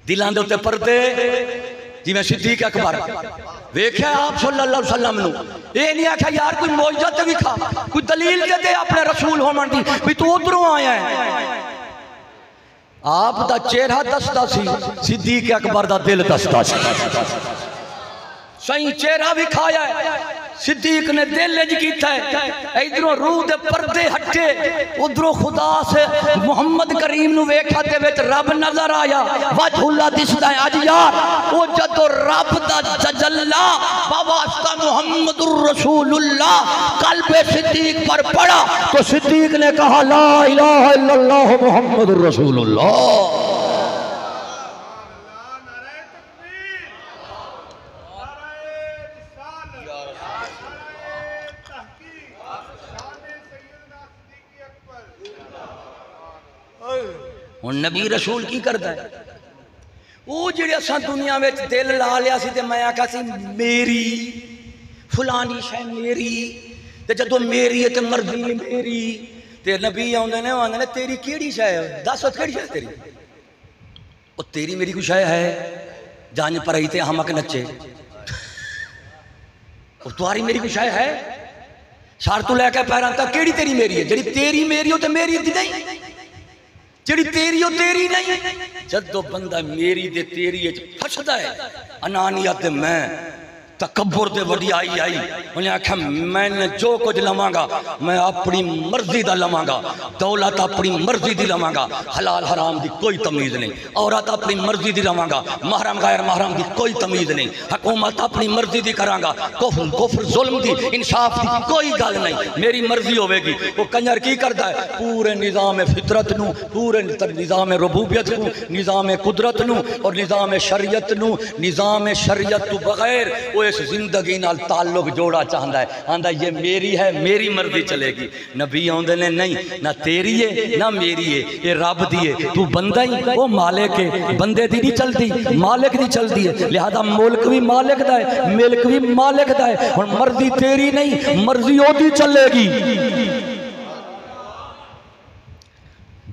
دلاں دے اوتے پردے، جویں صدیق اکبر ویکھیا آپ صلی اللہ علیہ وسلم نو، اے نہیں آکھیا یار کوئی معجزہ تے وکھا، کوئی دلیل تے دے اپنے رسول ہون دی بھی تو ادھروں آیا ہے۔ آپ دا چہرہ دستا سی، صدیق اکبر دا دل دستا سی، صحیح چہرہ بھی کھایا ہے، صدیق نے دل لج کیتا ہے، ادھروں روح دے پردے ہٹے، ادھروں خدا سے محمد کریم نو ویکھا تے وچ رب نظر آیا، وجہ اللہ دستا ہے اج یار، او جدو رب دا تجلا بواسطہ محمد الرسول اللہ قلب صدیق پر پڑا تو صدیق نے کہا لا الہ الا اللہ محمد الرسول اللہ۔ اور نبی رسول کی کرتا ہے وہ جڑے اساں دنیا میں دل لا لیا سی تے میں آکھا سی میری فلانی شے میری تے جدو میری ہے تے مرضی میری تے نبی آندے نے تیری کیڑی شے ہے دس کیڑی شے تیری او تیری میری کوئی شے ہے جان پر ہی تے ہمک نچے او تمہاری میری کوئی شے ہے سار تو لے کے پیراں تک کیڑی تیری میری ہے جڑی تیری میری ہو تے میری دی نہیں جڑی تیری ہو تیری نہیں جدو بندہ میری دے تیری پھسدا ہے انانیت میں تکبر دے وڈی آئی انہیں آکھا میں نے جو کچھ لماں گا میں اپنی مرضی دا لماں گا دولت اپنی مرضی دی لماں گا حلال حرام دی کوئی تمیز نہیں عورت اپنی مرضی دی لماں گا محرم غیر محرم دی کوئی تمیز نہیں حکومت اپنی مرضی دی کراں گا کفر ظلم دی انصاف دی کوئی گل نہیں میری مرضی ہوئے گی وہ کنجر کی کرتا ہے پورے نظام فطرت نو پورے نظام ربوبیت نو نظام قدرت نو اور نظام شریعت نو نظام شریعت تو بغیر وہ اس زندگی نال تعلق جوڑا چاہتا ہے آندہ یہ میری ہے میری مرضی چلے گی نبی آندے نے نہیں نہ تیری ہے نہ میری ہے یہ رب دی ہے تو بندہ ہی وہ مالک ہے بندے دی نہیں چلتی مالک دی چلتی ہے لہذا ملک بھی مالک دا ہے ملک بھی مالک دا ہے اور مرضی تیری نہیں مرضی او دی چلے گی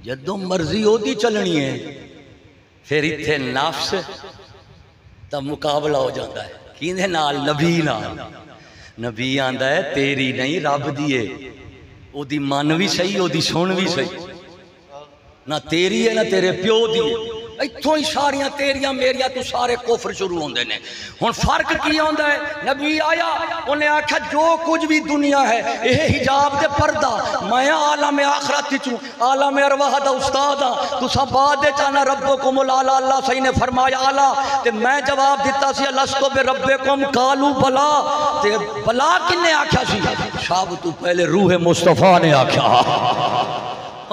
جدوں مرضی او دی چلنی ہے پھر اتھے نفس تا مقابلہ ہو جاتا ہے کیندے نال نبی نال نبی آندہ ہے تیری نہیں رب دیئے او دی من بھی صحیح او دی سن بھی صحیح نہ تیری ہے نہ تیرے پیو دیئے اتھوں ہی ساریاں تیریاں میریاں تو سارے کفر شروع ہوندے نے ہن فرق کی ہوندہ ہے نبی آیا انہیں آکھا جو کچھ بھی دنیا ہے یہ حجاب دے پردہ میں عالم آخرت چوں عالم ارواح دا استاد ہاں تو سب بعد چانا ربکم العلا اللہ صحیح نے فرمایا اعلیٰ تے میں جواب دیتا سی لستو بے ربکم قالو بلا تے بلا کنے آکھا سی شاب تو پہلے روح مصطفیٰ نے آکھا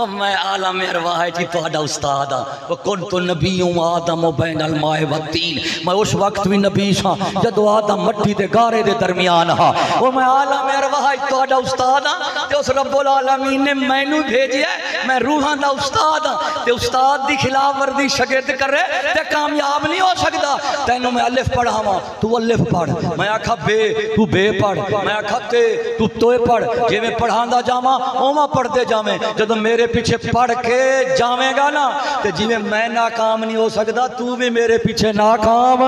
میں عالم ارواح جی توڑا استاد ہاں وَكُنْتُ نَبِيٌّ آدَمُ بَيْنَ الْمَاءِ وَالطِّينِ میں اس وقت بھی نبی سا جدو آدم مٹی دے گارے دے درمیان ہاں وہ میں عالم ارواح جی توڑا استاد ہاں تے اس رب العالمین نے میں نو بھیجی ہے میں روحان دا استاد ہاں تے استاد دی خلاف ورزی شگرد کر رہے تے کامیاب نہیں ہو سکتا تینوں میں الف پڑھا ہاں تو الف پڑھ میں آکھا بے تو بے پڑھ میں آکھا تے تو توے پڑھ جے میں پڑھان دا جاما اوما پڑھ دے جامیں جدو میرے پیچھے پڑھ کے جاویں گا نا تے جی میں ناکام نہیں ہو سکتا تو بھی میرے پیچھے ناکام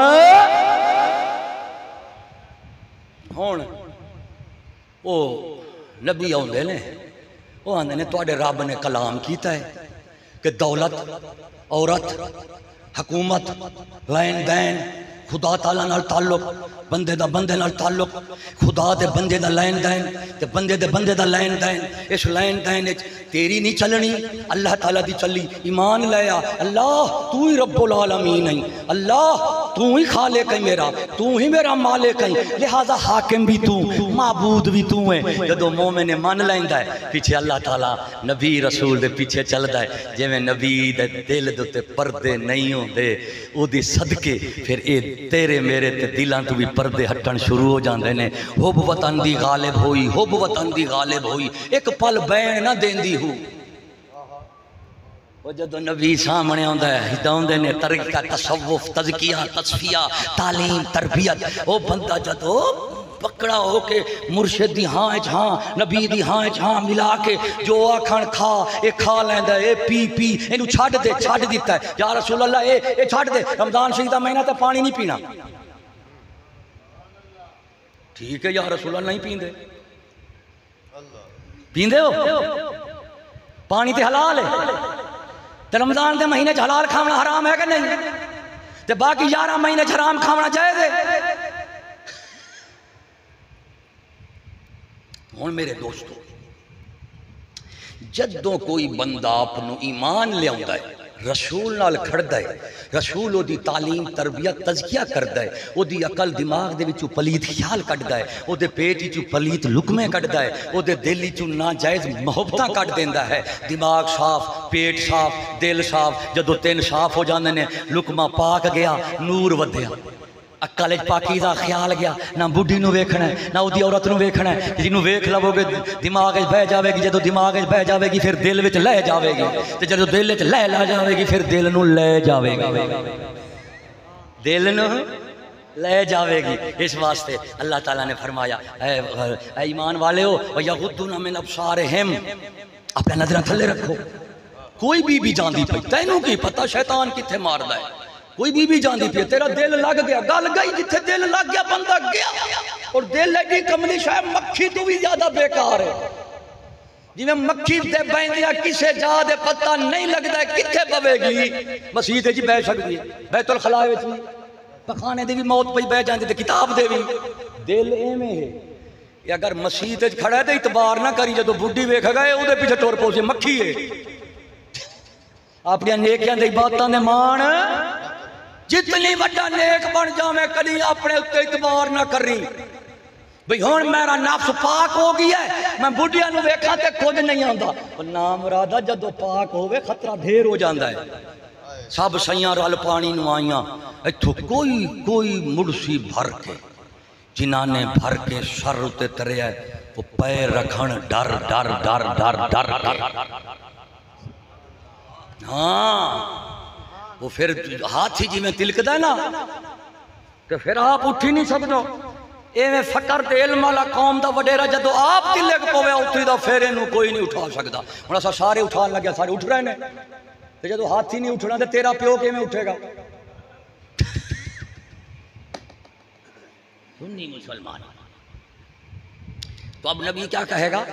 ہون او نبی آندے نے وہ آندے نے توڑے رب نے کلام کیتا ہے کہ دولت، عورت، حکومت، لین دین، خدا تعالیٰ نال تعلق، بندے دا بندے نال تعلق، خدا دے بندے دا لین دین تے بندے دے بندے دا لین دین، اس لین دین وچ تیری نہیں چلنی، اللہ تعالیٰ دی چلی۔ ایمان لیا اللہ تو ہی رب العالمین ہے، اللہ تو ہی خالق ہے میرا، تو ہی میرا مالک ہے، لہذا حاکم بھی تو، معبود بھی تو ہے۔ جدو مومن من لیندا ہے پیچھے اللہ تعالیٰ نبی رسول دے پیچھے چلدا ہے، جویں نبی دے دل دے تے پردے نہیں ہوندے او دی صدقے پھر اے تیرے میرے تے دلاں تو بھی پردے ہٹن شروع ہو جاندے نے۔ حب وطن دی غالب ہوئی، حب وطن دی غالب ہوئی، ایک پل بین نہ دیندی ہو۔ وہ جدو نبی سامنے آندا ہے ہداوندے نے طریقہ تصوف، تزکیہ، تصفیہ، تعلیم، تربیت، وہ بندہ جدو پکڑا ہو کے مرشد دی ہاں ہاں نبی دی ہاں ہاں ملا کے جو آکھن کھا اے کھا لیندا اے پی پی اینو چھڈ دے، چھڈ دیتا ہے یا رسول اللہ اے چھڈ دے، رمضان شریف دا مہینہ تے پانی نہیں پینا۔ ٹھیک ہے یا رسول اللہ نہیں پیندے، پیندے ہو پانی تے حلال ہے تے رمضان دے مہینے چ حلال کھانا حرام ہے کہ نہیں؟ تے باقی 11 مہینے چ حرام کھانا جائز ہے۔ ہن میرے دوستو جدوں کوئی بندہ اپنو ایمان لے آندا ہے، رسول نال کھڑدا ہے، رسول او دی تعلیم تربیت تزکیہ کردا ہے، او دی عقل دماغ دے وچوں پلیت خیال کڈدا ہے، او دے پیٹ وچوں پلیت لقمے کڈدا ہے، او دے دل وچوں ناجائز محبتاں کڈ دیندا ہے۔ دماغ صاف، پیٹ صاف، دل صاف، جدوں تین صاف ہو جاندے نے لقمہ پاک گیا، نور ودھیا، عقل وچ پاکیزہ خیال گیا، نہ بڈھی نو ویکھنا ہے نہ اودی عورت نو ویکھنا ہے، جنوں ویکھ لو گے دماغ وچ بہ جاوے گی، جدوں دماغ وچ بہ جاوے گی پھر دل وچ لے جاوے گی، تے جدوں دل وچ لے لا جاوے گی پھر دل نو لے جاوے گی، دل نو لے جاوے گی۔ اس واسطے اللہ تعالیٰ نے فرمایا اے ایمان والےو وَيَغُضُّونَ مِنْ أَبْصَارِهِمْ، اپنے نظریں تھلے رکھو۔ کوئی بی جاندی پئی، تینوں کی پتہ شیطان کتھے ماردا ہے، کوئی بی جاندی پئی، تیرا دل لگ گیا، گل گئی جتھے دل لگ گیا بندہ گیا، اور دل ایڈی کملی شاید مکھی تو بھی زیادہ بیکار ہے، جی میں مکھی دے بیندیا کسے جا دے پتہ نہیں لگتا ہے کتھے پوے گی، مسیح جی بہ سکتی ہے، بیت الخلاء وچ بھی پخانے دی بھی موت پئی بہ جاندی تے کتاب دے بھی، دل ایویں ہے کہ اگر مسیح تے کھڑا ہے تے اعتبار نہ کری، جدوں بڈھی ویکھ گئے او دے پیچھے ٹر پو سی مکھی ہے۔ اپنی نیکیاں دی باتاں دے مان جتنی وڈا نیک بن جاویں کدی اپنے اتے اعتبار نہ کری، بھئی ہن میرا نفس پاک ہو گیا ہے، میں بڈھیاں نو ویکھاں تے کچھ نہیں آندا، نام مرادہ جدوں پاک ہوے خطرہ ڈھیر ہو جاندا ہے۔ سب سیاں رل پانی نو آئیاں، ایتھوں کوئی مڑسی بھر کے جنہاں نے بھر کے سر اتے تریا ہے، وہ پیر رکھن ڈر ڈر ڈر ڈر ڈر ڈر، ہاں وہ پھر ہاتھ ہی جی میں تلکدا ہے نا تو پھر آپ اٹھ ہی نہیں سکدو۔ ایویں فقر تے علم والا قوم دا وڈیرا جدو آپ تلک پوے اتری دا پھر اینوں کوئی نہیں اٹھا سکدا۔ ہن اساں سارے اٹھان لگے، سارے اٹھ رہے نے، تے جدو ہاتھ ہی نہیں اٹھنا تے تیرا پیو کیویں اٹھے گا؟ سنی مسلمان تو اب نبی کیا کہے گا؟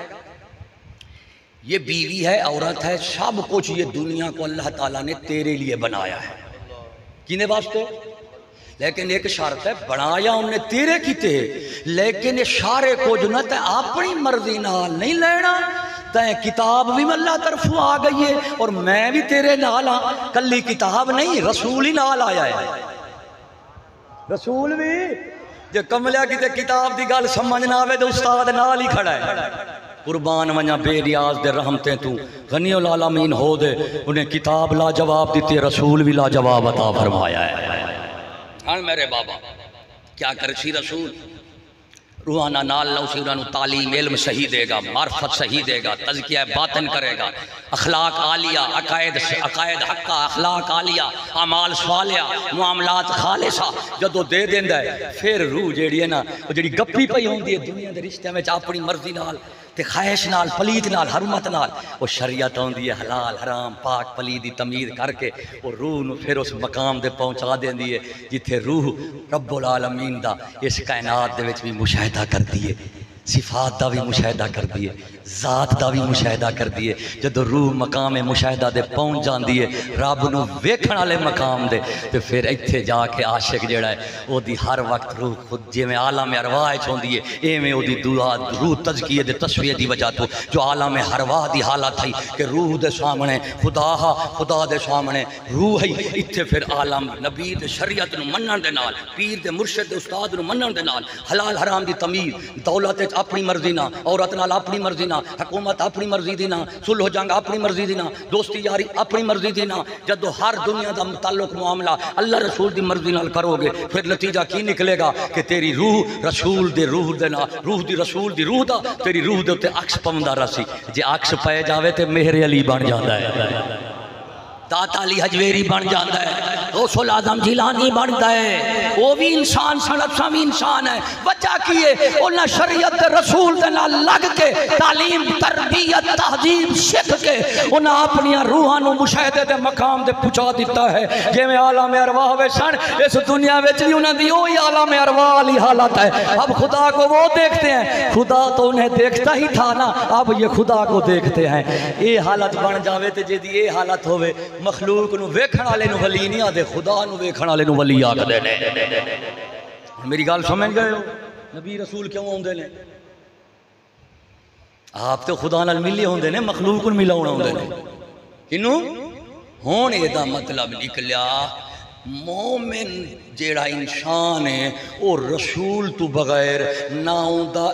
یہ بیوی ہے، عورت ہے، سب کچھ یہ دنیا کو اللہ تعالیٰ نے تیرے لیے بنایا ہے، کینے واسطے؟ لیکن ایک شرط ہے، بنایا ہم نے تیرے کیتے لیکن یہ سارے کچھ نہ تے اپنی مرضی نال نہیں لینا، تے کتاب بھی اللہ طرفوں آ گئی ہے اور میں بھی تیرے نال ہاں، کلی کتاب نہیں رسول ہی نال آیا ہے، رسول بھی جے کملیا کیتے کتاب دی گل سمجھ نہ آوے تے استاد نال ہی کھڑا ہے۔ قربان ونجا بے ریاض دے رحمتیں تو غنی العالمین ہو دے، انہیں کتاب لا جواب دیتی، رسول بھی لا جواب عطا فرمایا ہے۔ ہاں میرے بابا کیا کرسی رسول روحانہ نال لو سی انہوں تعلیم علم صحیح دے گا، معرفت صحیح دے گا، تزکیہ باطن کرے گا، اخلاق عالیہ، عقائد حقہ، اخلاق عالیہ، اعمال صالحہ، معاملات خالصہ جدو دے دیندا ہے، پھر روح جیڑی ہے نا وہ جیڑی گپی پئی ہوندی ہے دنیا دے رشتے میں اپنی مرضی نال تے خواہش نال پلید نال حرمت نال وہ شریعت ہوندی ہے حلال حرام پاک پلید دی تمیز کر کے وہ روح نو پھر اس مقام دے پہنچا دیندی ہے جتھے روح رب العالمین دا اس کائنات دے وچ بھی مشاہدہ کردی ہے، صفات دا بھی مشاہدہ کردی ہے، ذات دا بھی مشاہدہ کر دیے جدو روح مقام مشاہدہ دے پہنچ جان دیے رب نو ویکھن والے مقام دے تے پھر ایتھے جا کے عاشق جڑا ہے او دی ہر وقت روح خود جویں عالم ارواح وچ ہوندی ہے ایویں او دی دعا روح تزکیے دے تصفیہ دی وجہ تو جو عالم ارواح دی حالت تھی کہ روح دے سامنے خدا دے سامنے روح ہے ایتھے پھر عالم نبی دے شریعت نو منن دے نال پیر دے مرشد دے استاد نو منن دے نال حلال حرام دی تمیز دولت اپنی مرضی نہ عورت نال اپنی مرضی نہ حکومت اپنی مرضی دی نہ صلح جنگ اپنی مرضی دی نہ دوستی یاری اپنی مرضی دی نہ جدو ہر دنیا دا متعلق معاملہ اللہ رسول دی مرضی نال کرو گے پھر نتیجہ کی نکلے گا کہ تیری روح رسول دے روح دے نال روح دی رسول دی روح دا تیری روح دے تے عکس پوندا رسی جے عکس پے جاوے تے مہر علی بن جاندا ہے داتا علی حجویری بن جاتا ہے غوث العظم جیلانی بنتا ہے وہ بھی انسان سنت بھی انسان ہے وجہ کیے انہاں شریعت رسول دے نال لگ کے تعلیم تربیت تہذیب سکھ کے انہاں اپنی روحاں نو مشاہدے دے مقام دے پہنچا دیتا ہے جویں عالم ارواح وچ سن اس دنیا وچ بھی انہاں دی وہی عالم ارواح والی حالت ہے اب خدا کو وہ دیکھتے ہیں خدا تو انہیں دیکھتا ہی تھا نا اب یہ خدا کو دیکھتے ہیں یہ حالت بن جاوے تے جے دی یہ حالت ہوے مخلوق نو ویکھن والے نو ولی نہیں آدے خدا نو ویکھن والے نو ولی آکھدے نے میری گل سمجھ گئے ہو نبی رسول کیوں ہوندے نے آپ تو خدا نال ملے ہوندے نے مخلوق نو ملاونا ہوندے نے کینوں ہن اے دا مطلب نکلیا مومن جیڑا انسان ہے او رسول تو بغیر نہ اوندا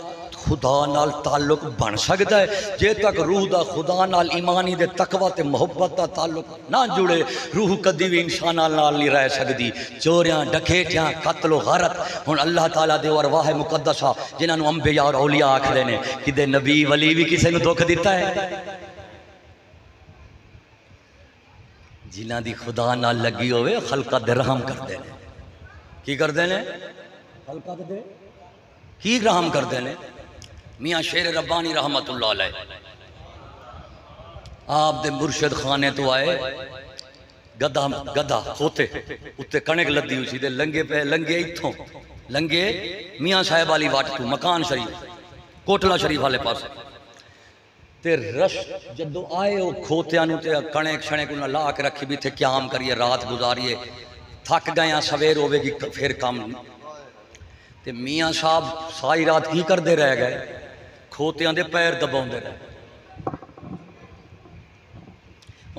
خدا نال تعلق بن سکتا ہے جے تک روح دا خدا نال ایمانی دے تقوی تے محبت دا تعلق نہ جڑے روح کدی بھی انسان نال نہیں رہ سکتی چوریاں ڈکیٹیاں قتل و غارت ہن اللہ تعالیٰ دے ارواح مقدسہ جنہاں نو انبیاء اور اولیاء آکھدے نے کدے نبی ولی بھی کسے نو دکھ دیتا ہے جنہاں دی خدا نال لگی ہوئے خلقت دے رحم کردے نے کی کردے نے خلقت دے کی رحم کردے نے میاں شیر ربانی رحمت اللہ علیہ آپ دے مرشد خانے تو آئے گدھا کھوتے اتے کنک لدی ہوئی سی دے لنگے پہ لنگے ایتھوں لنگے میاں صاحب والی واٹ تو مکان شریف کوٹلہ شریف والے پاس تے رش جدو آئے وہ کھوتیاں نو تے کنک شنک انہاں لا کے رکھی بھی تھے قیام کریے رات گزاریے تھک گئے ہیں سویر ہوئے گی پھر کام تے میاں صاحب ساری رات کی کر دے رہ گئے کھوتیاں دے پیر دباؤں دے رہے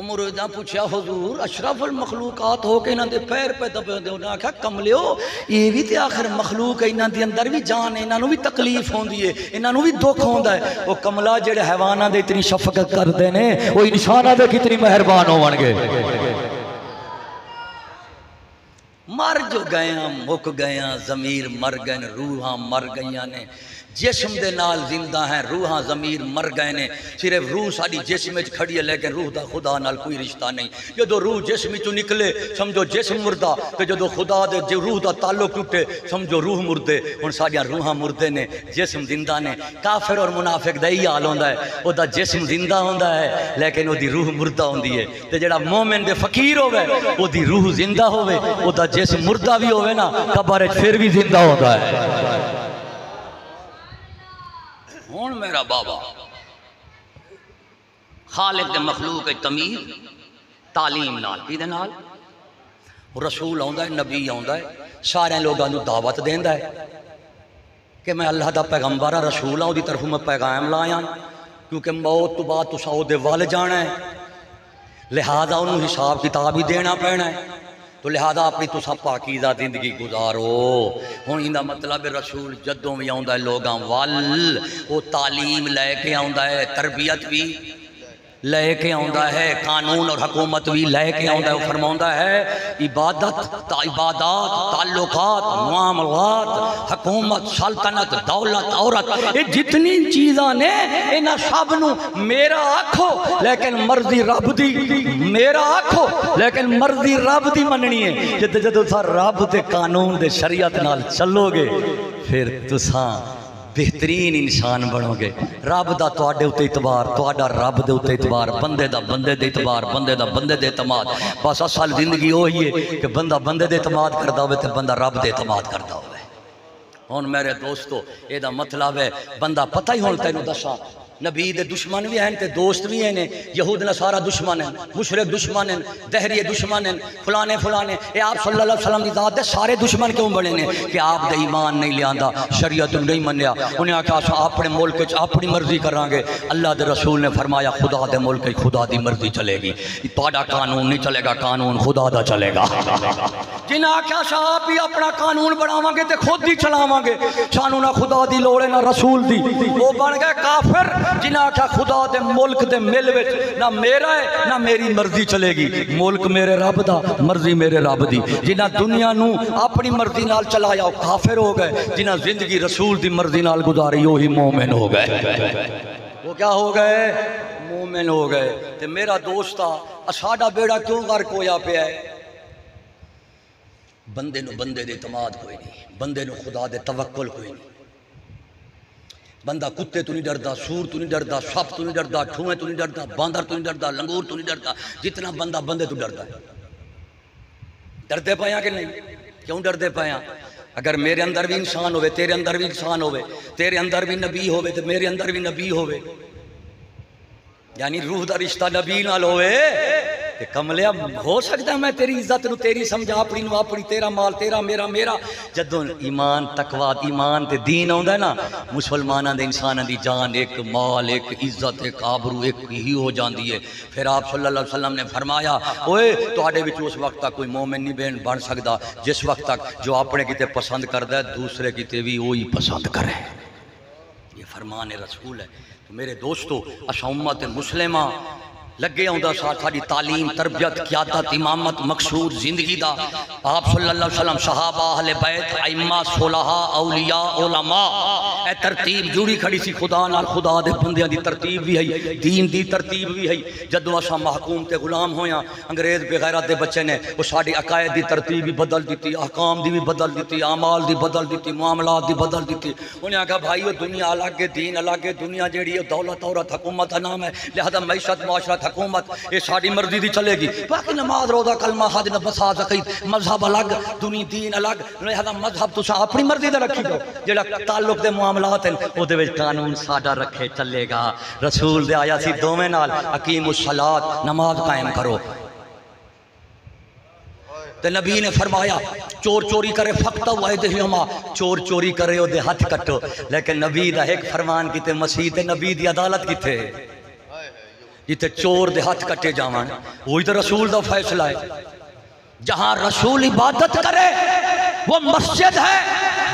مریداں پوچھا حضور اشرف المخلوقات ہو کے انہاں دے پیر پہ دباؤں دے انہاں کہا کملیو یہ بھی تے آخر مخلوق ہے انہاں دے اندر بھی جان ہے انہاں نو بھی تکلیف ہوندی ہے انہاں نو بھی دکھ ہوندا ہے وہ کملا جڑے حیواناں دے اتنی شفقت کر دے نے وہ انساناں دے کتنی مہربان ہون گے مر جو گئیاں مک گئیاں ضمیر مر گئے روحاں مر گئیاں نے جسم دے نال زندہ ہیں روحاں ضمیر مر گئے نے صرف روح ساری جسم وچ کھڑی ہے لیکن روح دا خدا نال کوئی رشتہ نہیں جدو روح جسم وچوں نکلے سمجھو جسم مردہ تے جدو خدا دے جو روح دا تعلق ٹوٹے سمجھو روح مردے ہن ساڈیاں روحاں مردے نے جسم زندہ نے کافر اور منافق دا ہی حال ہوندا ہے او دا جسم زندہ ہوندا ہے لیکن او دی روح مردہ ہوندی ہے تے جڑا مومن دے فقیر ہوے او دی روح زندہ ہوے او دا جسم مردہ بھی ہوے نا قبر وچ پھر بھی زندہ ہوندا ہے ہون میرا بابا خالق دے مخلوق تمیز تعلیم نال کی دے نال رسول آندا ہے نبی آندا ہے سارے لوگاں نو دعوت دیندا ہے کہ میں اللہ دا پیغمبر ہاں رسول ہاں دی طرف میں پیغام لایا کیونکہ موت تو بعد تساں او دے ول جانا ہے لہذا انہوں حساب کتاب ہی دینا پینا ہے تو لہذا اپنی تسا پاکیزہ زندگی گزارو ہن ایندا مطلب رسول جدوں بھی آندا ہے لوگاں ول وہ تعلیم لے کے آندا ہے تربیت بھی لے کے آندا ہے قانون اور حکومت بھی لے کے آندا ہے وہ فرماوندا ہے عبادت تعلقات معاملات حکومت سلطنت دولت عورت یہ جتنی چیزاں نے انہاں سب نو میرا آکھو لیکن مرضی رب دی میرا آکھو لیکن مرضی رب دی مننی ہے جدو تساں رب دے قانون دے شریعت نال چلو گے پھر تساں بہترین انسان بنو گے رب دا تواڈے اُتے اعتبار تواڈا رب دے اُتے اعتبار بندے دا بندے دے اعتبار بندے دا بندے دے اعتماد بس اصل زندگی وہی ہے کہ بندہ بندے دے اعتماد کردا ہوئے تے بندہ رب دے اعتماد کردا ہوئے ہن میرے دوستو اے دا مطلب ہے بندہ پتہ ہی ہن تینوں دساں نبی دے دشمن بھی ہیں تے دوست بھی ہیں، یہود نصارہ دشمن ہیں، مشرک دشمن ہیں، دہریے دشمن ہیں، فلانے فلانے. اے آپ صلی اللہ علیہ وسلم دی ذات دے سارے دشمن کیوں بنے نے کہ آپ دے ایمان نہیں لیاندا، شریعت نہیں منیا. انہیں آکھا اساں اپنے ملک وچ اپنی مرضی کران گے. اللہ دے رسول نے فرمایا خدا دے ملک وچ خدا دی مرضی چلے گی، تہاڈا قانون نہیں چلے گا، قانون خدا دا چلے گا. جنہاں آکھا اساں آپ ہی اپنا قانون بناواں گے تے خود ہی چلاواں گے، سانوں نہ خدا دی لوڑ ہے نہ رسول دی. وہ بن گئے کافر جنہاں آکھا خدا دے ملک دے مل وچ نہ میرا ہے نہ میری مرضی چلے گی، ملک میرے رب دا، مرضی میرے رب دی. جنہاں دنیا نو اپنی مرضی نال چلایا وہ کافر ہو گئے، جنہاں زندگی رسول دی مرضی نال گزاری وہی مومن ہو گئے. وہ کیا ہو گئے؟ مومن ہو گئے. تے میرا دوستا ساڈا بیڑا کیوں غرق ہویا پیا ہے؟ بندے نو بندے دے اعتماد کوئی نہیں، بندے نو خدا دے توکل کوئی نہیں. بندہ کتے تو نہیں ڈردا، سور تو نہیں ڈردا، سپ تو نہیں ڈردا، ٹھوئیں تو نہیں ڈردا، باندر تو نہیں ڈردا، لنگور تو نہیں ڈردا. جتنا بندہ بندے تو ڈردا ہے. ڈردے پایا کہ نہیں؟ کیوں ڈردے پایا؟ اگر میرے اندر بھی انسان ہوئے، تیرے اندر بھی انسان ہوئے، تیرے اندر بھی نبی ہوئے تو میرے اندر بھی نبی ہوئے، یعنی روح دا رشتہ نبی نال ہوئے کہ کملیا ہو سکتا ہے میں تیری عزت نو تیری سمجھا، اپنی نو اپنی، تیرا مال تیرا، میرا میرا. جدوں ایمان تقوی ایمان تے دین آوندا ہے نا، مسلماناں دے انساناں دی جان ایک، مال ایک، عزت ایک، آبرو ایک ہی ہو جاندی ہے. پھر آپ صلی اللہ علیہ وسلم نے فرمایا اوئے تواڈے وچ اس وقت تک کوئی مومن نہیں بن سکدا جس وقت تک جو اپنے کتے پسند کردا ہے دوسرے کتے بھی وہی پسند کرے. یہ فرمان رسول ہے. تو میرے دوستو اساں امت مسلمہ لگے ہوندا ساڈی تعلیم، تربیت، قیادت، امامت، مقصود زندگی دا آپ صلی اللہ علیہ وسلم، صحابہ، اہل بیت، ائمہ، صلحاء، اولیاء، علماء، اے ترتیب جڑی کھڑی سی خدا نال. خدا دے بندیاں دی ترتیب بھی ہے، دین دی ترتیب بھی ہے. جدوں اساں محکوم تے غلام ہویاں، انگریز بے غیرت دے بچے نے وہ ساڈی عقائد دی ترتیب بھی بدل دیتی، احکام دی بھی بدل دیتی، اعمال دی بدل دیتی، معاملات دی بدل دیتی. انہیں آکھا بھائیو دنیا الگ ہے، دین الگ ہے. دنیا جیڑی ہے دولت عورت حکومت کا نام ہے، لہذا معیشت معاشرت حکومت یہ ساری مرضی دی چلے گی. باقی نماز روزہ کلمہ حج نفسا زکات مذہب الگ، دنیا دین الگ، لہذا مذہب تساں اپنی مرضی دا رکھی دو. جڑا تعلق دے معاملات ہیں او دے وچ قانون ساڈا رکھے چلے گا. رسول دے آیا سی دوویں نال اقیم الصلاۃ، نماز قائم کرو. تے نبی نے فرمایا چور چوری کرے فقط وحدہما، چور چوری کرے او دے ہاتھ کٹو. لیکن نبی دا ایک فرمان کیتے مسیح تے نبی دی عدالت کیتے جتے چور دے ہاتھ کٹے جاوان، وہی تو رسول دا فیصلہ ہے. جہاں رسول عبادت کرے وہ مسجد ہے،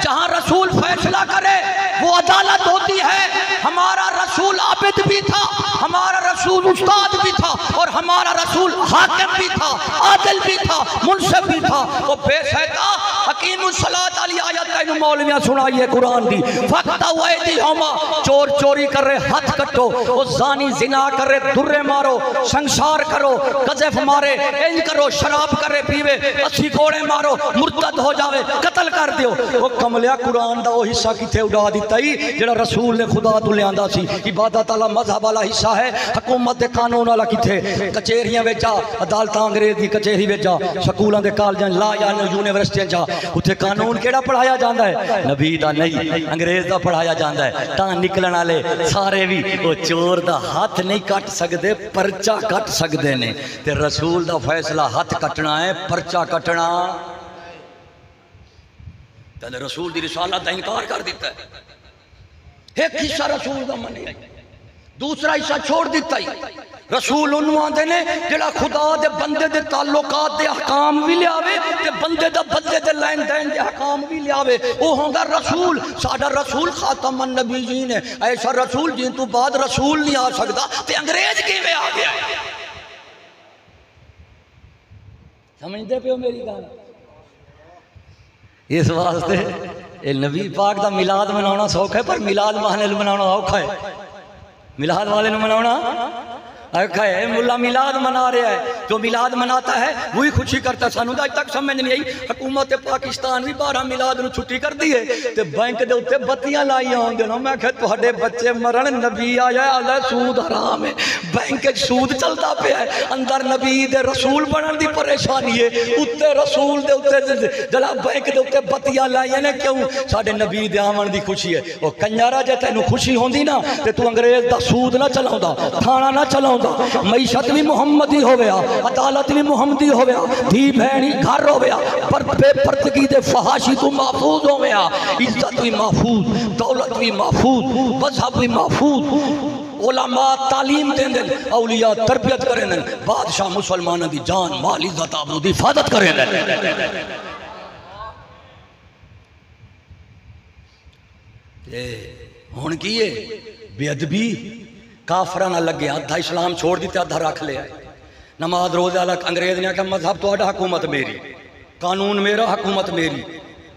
جہاں رسول فیصلہ کرے وہ عدالت ہوتی ہے. ہمارا رسول عابد بھی تھا، ہمارا رسول استاد بھی تھا، اور ہمارا رسول حاکم بھی تھا، عادل بھی تھا، منصف بھی تھا. وہ بے سہتا حکیم الصلاۃ علی آیت کا مولویاں سنائیے قرآن دی. فقط ویدیہما، چور چوری کر رہے ہاتھ کٹو، وہ زانی زنا کر رہے درے مارو، سنسار کرو، قذف مارے انج کرو، شراب کرے پیوے اسی کوڑے مارو، مرتد ہو جاوے قتل کر دیو. وہ کملیا قرآن دا وہ حصہ کتے اڑا دیتا ہی جڑا رسول نے خدا تو لیاندا سی. عبادت والا مذہب والا حصہ ہے، حکومت دے قانون والا کتے. کچہریاں وچ جا، عدالتاں انگریز دی کچہری وچ جا، سکولاں دے کالجاں لا یا یونیورسٹیاں جا، اتھے قانون کیڑا پڑھایا جاندا ہے؟ نبی دا نہیں، انگریز دا پڑھایا جاندا ہے. تاں نکلن والے سارے بھی وہ چور دا ہاتھ نہیں کٹ سکدے، پرچہ کٹ سکدے نے. تے رسول دا فیصلہ ہاتھ کٹنا ہے، پرچہ کٹنا. تے رسول دی رسالت دا انکار کر دیتا ہے. ایک حصہ رسول دا منی، دوسرا حصہ چھوڑ دیتا ہی. رسول انہوں آندے نے جڑا خدا دے بندے دے تعلقات دے احکام بھی لیاوے تے بندے دا بندے دے لین دین دے احکام بھی لیاوے، وہ ہونگا رسول. ساڈا رسول خاتم النبیین ہے، ایسا رسول جن تو بعد رسول نہیں آ سکتا. تے انگریز کیویں آ گیا ہے؟ سمجھدے پیو میری گل؟ اس واسطے اے نبی پاک دا میلاد مناونا سوکھا ہے، پر میلاد والے نوں مناونا اوکھا ہے. میلاد والے نوں مناونا ہے ملا میلاد منا رہا ہے، جو میلاد مناتا ہے وہی خوشی کرتا ہے. سانو اج تک سمجھ نہیں آئی حکومت پاکستان بھی 12 میلاد نو چھٹی کر دی ہے تے بینک دے اوتے بتیاں لائیاں ہوندے نے. میں کہ تہاڈے بچے مرن، نبی آیا ہے سود حرام ہے، بینک وچ سود چلدا پیا ہے، اندر نبی دے رسول بنن دی پریشانی ہے، اوتے رسول دے اوتے جناب بینک دے اوتے بتیاں لائیاں نے. کیوں؟ ساڈے نبی دے آمن دی خوشی ہے. او کنجارا جے تینوں خوشی ہوندی نا تے تو انگریز دا سود نہ چلاوندا، تھانہ نہ چلاوندا، معیشت بھی محمدی ہویا، عدالت بھی محمدی ہویا، دھی بہنی گھر ہویا، پر بے پردگی دے فحاشی تو محفوظ ہویا، عزت بھی محفوظ، دولت بھی محفوظ، مذہب بھی محفوظ. علماء تعلیم دیں دیں، اولیاء تربیت کریں دیں، بادشاہ مسلمانہ دی جان مال عزت آبرو دی حفاظت کریں دیں. ہون کیے بے ادبی کافرہ نہ لگے، ادھا اسلام چھوڑ دیتے ادھا رکھ لیا. نماز روزہ الگ انگریز نے کہا مذہب تو اڈا، حکومت میری، قانون میرا، حکومت میری،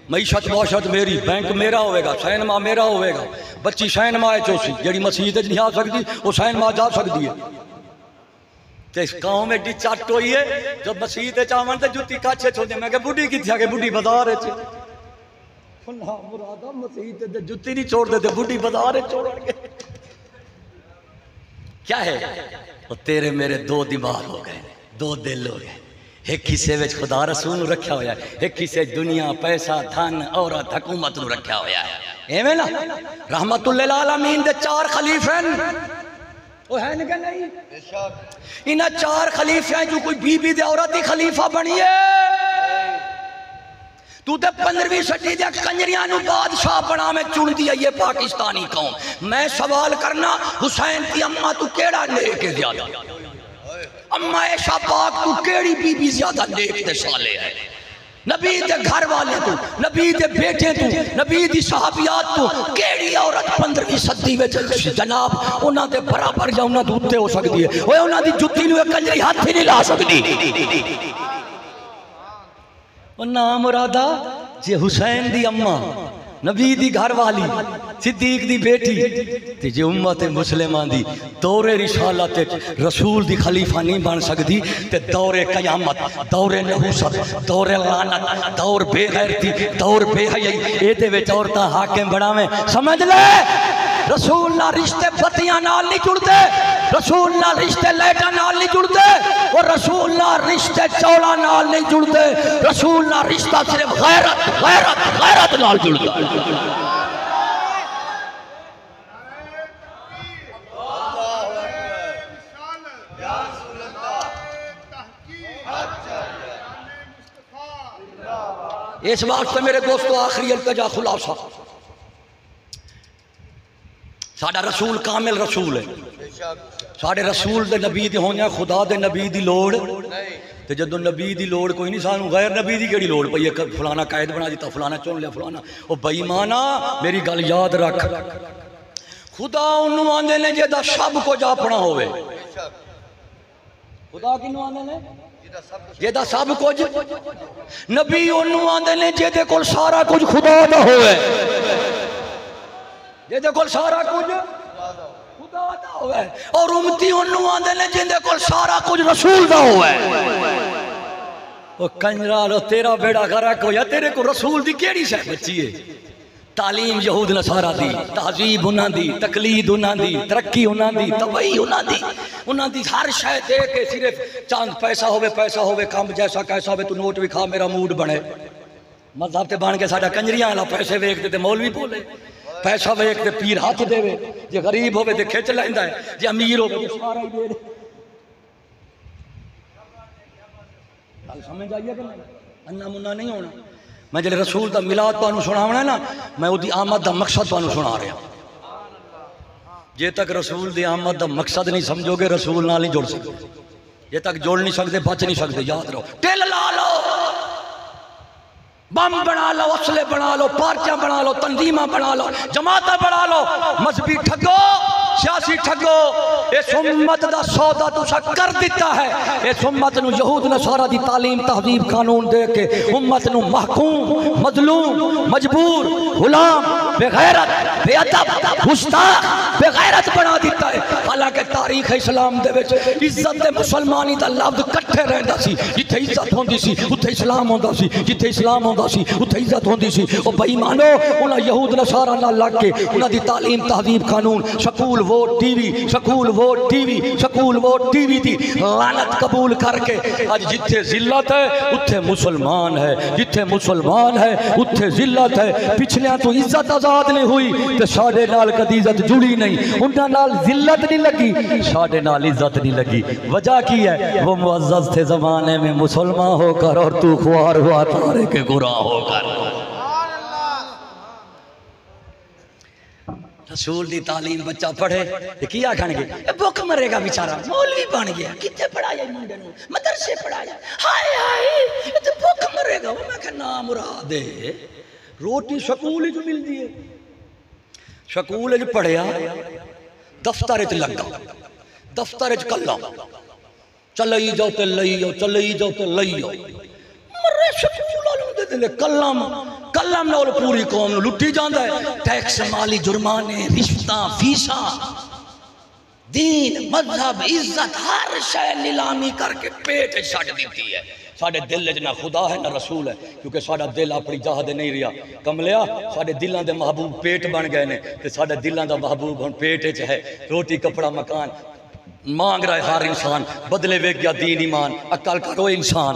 معیشت معاشت میری، بینک میرا ہوئے گا، سینما میرا ہوئے گا. بچی سینما ہے چوسی جیڑی مسیح نہیں آ سکتی وہ سینما جا سکتی ہے. تے اس قوم میں ڈی چٹ ہوئی ہے جب مسیح چاون تے جتی کاچھے چھوڑے. میں کہ بڈھی کی تھیا کہ بڈھی بازار ہے اللہ مرادہ مسیح تے جتی نہیں چھوڑ دیتے، بڈھی بازار ہے چھوڑ کے. کیا ہے وہ تیرے میرے دو دماغ ہو گئے، دو دل ہو گئے. ایک حصے وچ خدا رسول رکھا ہویا ہے، ایک حصے دنیا پیسہ دھن عورت حکومت نو رکھا ہویا ہے. ایویں نا رحمت للعالمین دے 4 خلیفے وہ ہے کہ نہیں؟ انہاں 4 خلیفے جو کوئی بی بی دے عورت ہی خلیفہ بنی ہے. تو تے 15ویں صدی دے کنجریاں نو بادشاہ بنا میں چن دیا یہ پاکستانی قوم. میں سوال کرنا حسین کی اماں تو کیڑا نیک ہے زیادہ؟ اماں عائشہ پاک تو کیڑی بی بی زیادہ نیک تے صالح ہے؟ نبی دے گھر والے تو، نبی دے بیٹے تو، نبی دی صحابیات تو کیڑی عورت 15ویں صدی وچ جناب انہاں دے برابر یا انہاں دے اوتے ہو سکتی ہے؟ اوے انہاں دی جُتی نو کنجری ہاتھ ہی نہیں لا سکتی. نام مرادہ جے حسین دی اماں، نبی دی گھر والی، صدیق دی بیٹی تے جے امت مسلمان دی دور رسالت رسول دی خلیفہ نہیں بن سکتی تے دور قیامت، دور نحوست، دور لعنت، دور بے غیرتی، دور بے حیائی اے دے وچ عورتاں حاکم بناویں. سمجھ لے رسول اللہ رشتے بتیاں نال نہیں جڑتے، رسول اللہ رشتے لیٹا نال نہیں جڑتے، اور رسول اللہ رشتے چولا نال نہیں جڑتے. رسول اللہ رشتہ صرف غیرت غیرت غیرت نال جڑتا ہے. اس واسطے میرے دوستو آخری التجا خلاصہ، ساڑھا رسول کامل رسول ہے. ساڑھے رسول دے نبی دی ہونے خدا دے نبی دی لوڑ تے جدو نبی دی لوڑ کوئی نہیں، سانو غیر نبی دی کیڑی لوڑ پئی ہے؟ فلانا قائد بنا دیتا، فلانا چون لیا، فلانا. او بے ایمانا میری گل یاد رکھ، خدا انہوں آندے نے جے دا سب کچھ اپنا ہوئے. خدا کی نو آندے نے جے دا سب کچھ، نبی انہوں آندے نے جے دے کول سارا کچھ خدا دا ہوئے، جے دے کول سارا کچھ خدا دا ہوئے. اور امتی انہوں آندے نے جے دے کول سارا کچھ رسول دا ہوئے. وہ کنجرالو تیرا بیڑا غرق ہویا، تیرے کو رسول دی کیڑی شے بچی ہے؟ تعلیم یہود نصارہ دی، تہذیب انہاں دی، تقلید انہاں دی، ترقی انہاں دی، توئی انہاں دی ہر شے دے کے صرف چاند پیسہ ہوئے کام جیسا کیسا ہوئے تو نوٹ بھی کھا میرا موڈ بنے. مذہب تے بان کے ساڑھا کنجریاں اللہ پیسے ویک دے تے مولوی بولے، پیسہ ویک دے پیر ہاتھ دے وے، جے غریب ہوئے تے کھچ لیندہ ہے، جے امیر ہوئے تے سارا ہی دے دے. سمجھ آئیے کہ انہا منہ نہیں ہونا. میں جلے رسول دا ملاد تو انہوں سناونا ہے نا، میں وہ دی آمد دا مقصد تو انہوں سنا رہا ہوں. جے تک رسول دی آمد دا مقصد نہیں سمجھو گے رسول نہ نہیں جوڑ سکتے، جے تک جوڑ نہیں سکتے بچ نہیں سکتے. یاد رہو ٹل لا لو بم بنا لو، اسلحے بنا لو، پارٹیاں بنا لو، تنظیمیں بنا لو، جماعتیں بنا لو، مذہبی ٹھگو، سیاسی ٹھگو، اس امت دا سودا تسا کر دیتا ہے۔ اس امت نو یہود نصارہ دی تعلیم تہذیب قانون دے کے امت نو محکوم، مظلوم، مجبور، غلام، بے غیرت، بے ادب، گستاخ، بے غیرت بنا دیتا ہے۔ حالانکہ تاریخ اسلام دے وچ عزت مسلمانی دا لفظ کٹھے رہندا سی، جتھے عزت ہوندی سی اتھے اسلام ہوندا سی، جتھے اسلام ہوندا سی اتھے عزت ہوندی سی۔ او بے ایمانو، انہاں یہود نصارہ نال لگ کے انہاں دی تعلیم تہذیب قانون، school vote TV, school vote TV, school vote TV دی لعنت قبول کر کے اج جتھے ذلت ہے اتھے مسلمان ہے، جتھے مسلمان ہے اتھے ذلت ہے۔ پچھلیاں تو عزت آزاد نہیں ہوئی تے ساڈے نال کدی عزت جڑی نہیں، انہاں نال ذلت نہیں لگی، ساڈے نال عزت نہیں لگی۔ وجہ کی ہے؟ وہ معزز تھے زمانے میں مسلمان ہو کر، اور تو خوار ہوا تارے کے گناہ ہو کر۔ رسول دی تعلیم بچہ پڑھے یہ کیا کھان گے؟ بھوک مرے گا بیچارہ، مولوی بن گیا، کتے پڑھایا منڈے نو، مدرسے پڑھایا، ہائے ہائے یہ تو بھوک مرے گا۔ وہ میں کہ نام مراد ہے، روٹی سکول جو مل دی ہے، سکول جو پڑھیا، دفتر جو لگا، دفتر جو کلا، چلئی جاؤ تے لئی جاؤ، چلئی جاؤ تے لئی جاؤ، مرے سکول والوں دے دلے کلام، کلام نال پوری قوم نو لٹی جاندا ہے۔ ٹیکس، مالی جرمانے، رشوتاں، فیساں، دین، مذہب، عزت، ہر شے نیلامی کر کے پیٹ چھڈ دیتی ہے۔ ساڈے دل وچ نہ خدا ہے نہ رسول ہے، کیونکہ ساڈا دل اپنی جاہ دے نہیں رہیا۔ کملیا ساڈے دلاں دے محبوب پیٹ بن گئے نے، تے ساڈے دلاں دا محبوب ہن پیٹ وچ ہے۔ روٹی کپڑا مکان مانگ رہا ہے ہر انسان، بدلے ویک گیا دین ایمان، عقل کرو انسان۔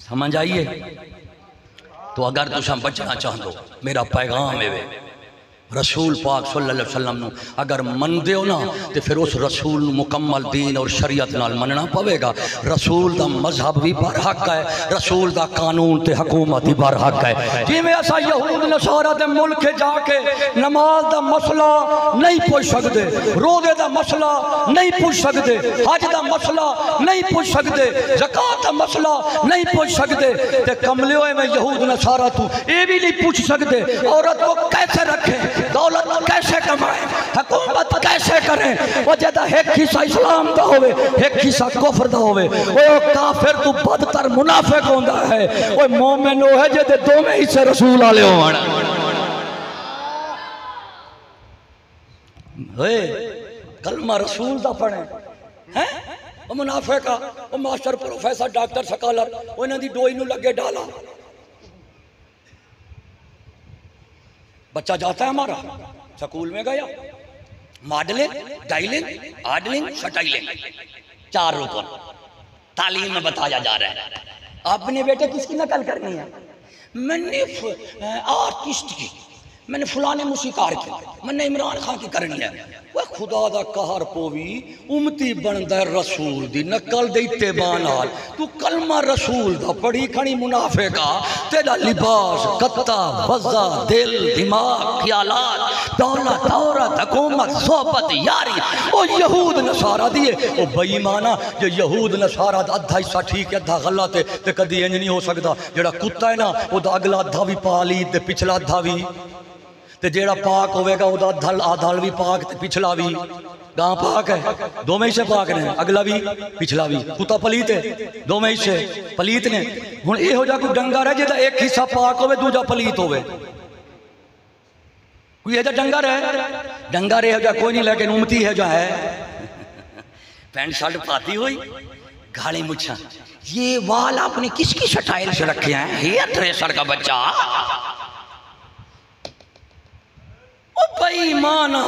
سمجھ آئیے؟ تو اگر تساں بچنا چاہندو، میرا پیغام ہے رسول پاک صلی اللہ علیہ وسلم نو اگر من دیو نا تو پھر اس رسول مکمل دین اور شریعت نال مننا پوے گا۔ رسول دا مذہب بھی برحق ہے، رسول دا قانون تے حکومت بھی برحق ہے۔ جی میں ایسا یہود نصارہ دے ملک جا کے نماز دا مسئلہ نہیں پوچھ سکتے، روزے دا مسئلہ نہیں پوچھ سکتے، حج دا مسئلہ نہیں پوچھ سکتے، زکوٰۃ دا مسئلہ نہیں پوچھ سکتے، تے کملے ہوئے میں یہود نصارہ تو یہ بھی نہیں پوچھ سکتے عورت کو کیسے رکھیں، دولت کیسے کمائیں، حکومت کیسے کریں۔ وہ جدہ ایک حصہ اسلام دا ہوئے، ایک حصہ کفر دا ہوئے، وہ کافر تو بدتر منافق ہوندہ ہے، وہ مومن ہو ہے جدہ دو میں حصے رسول آلے ہونا۔ کلمہ رسول دا پڑھیں، وہ منافق کا، وہ ماسٹر پروفیسر ڈاکٹر سکالر، وہ انہوں دی ڈوئی نو لگے ڈالا۔ بچہ جاتا ہے ہمارا سکول میں گیا، ماڈلنگ، ڈائلنگ، آڈلنگ، سٹائلنگ، 4 رکن تعلیم میں بتایا جا رہا ہے۔ آپ نے بیٹے کس کی نقل کرنی ہے؟ میں نے آرٹسٹ کی، میں نے فلانے موسیقار کی، میں نے عمران خان کی کرنی ہے۔ وہ خدا دا قہر پوی امتی بندہ رسول دی نقل دے اتباع نال، تو کلمہ رسول دا پڑھی کھڑی منافقہ، تیرا لباس، قطع، وضع، دل، دماغ، خیالات، دولت، عورت، حکومت، صحبت، یاری، وہ یہود نصارہ دیئے۔ وہ بے ایمانہ جو یہود نصارہ دا ادھا حصہ ٹھیک ہے ادھا غلط ہے، تے کدی انج نہیں ہو سکتا۔ جڑا کتا ہے نا وہ دا اگلا ادھا بھی پالی تے پچھلا ادھا بھی، تے جیڑا پاک ہوئے گا وہ دا آدھال بھی پاک تے پچھلا بھی۔ گاں پاک ہے، دو میں سے پاک نے، اگلا بھی پچھلا بھی۔ کتا پلیت ہے، دو میں سے پلیت نے۔ ہن اے ہو جا کوئی ڈنگر ہے جیدہ ایک حصہ پاک ہوئے دوجا پلیت ہوئے، کوئی ہے جا ڈنگر ہے؟ ڈنگر ہے جا کوئی نہیں، لیکن امتی ہے جو ہے پینٹ شرٹ پاتی ہوئی، گھاڑی مچھا، یہ وال آپ نے کس کی سٹائل سے رکھے ہیں؟ ہیئر ڈریسر کا بچہ۔ بے ایمانا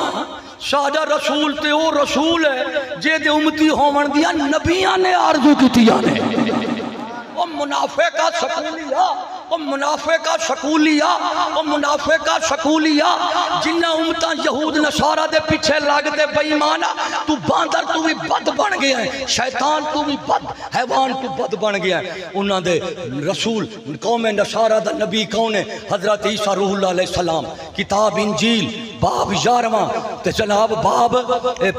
سادہ رسول تے او رسول ہے جے دے امتی ہومن دیا نبیان نے آرزو کی تیانے۔ وہ منافقہ سکولیا او منافقہ شکولیا جنہ امتاں یہود نصارہ دے پیچھے لگتے بے ایمانا تو باندر تو بھی بد بن گیا ہے، شیطان تو بھی بد، حیوان تو بد بن گیا ہے۔ انہاں دے رسول قوم نصارہ دا نبی کون ہے؟ حضرت عیسیٰ روح اللہ علیہ السلام۔ کتاب انجیل باب 11 تے جناب باب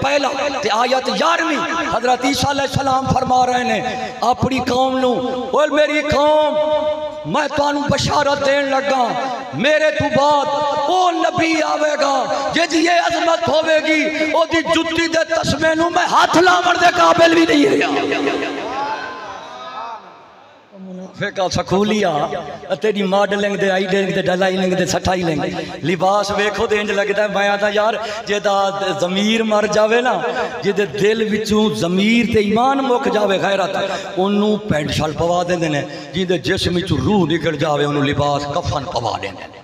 پہلا تے آیت 11 حضرت عیسیٰ علیہ السلام فرما رہے ہیں اپنی قوم نو، اور میری قوم میں تانوں بشارت دین لگا میرے تو بعد او نبی آوے گا جی یہ عظمت ہوے گی او دی جتی دے تسمے نو میں ہاتھ لاون دے قابل بھی نہیں ہے۔ منافقہ سکولیا تیری ماڈلنگ دے آئیڈنگ دے ڈلائنگ دے سٹائلنگ لباس ویکھو دے انج لگتا ہے میں آتا یار جیدہ ضمیر مر جاوے نا جیدے دل وچوں ضمیر تے ایمان مک جاوے غیرت انہوں پینٹ شال پوا دیں دینے جیدے جسم وچوں روح نکل جاوے انہوں لباس کفن پوا دیں دینے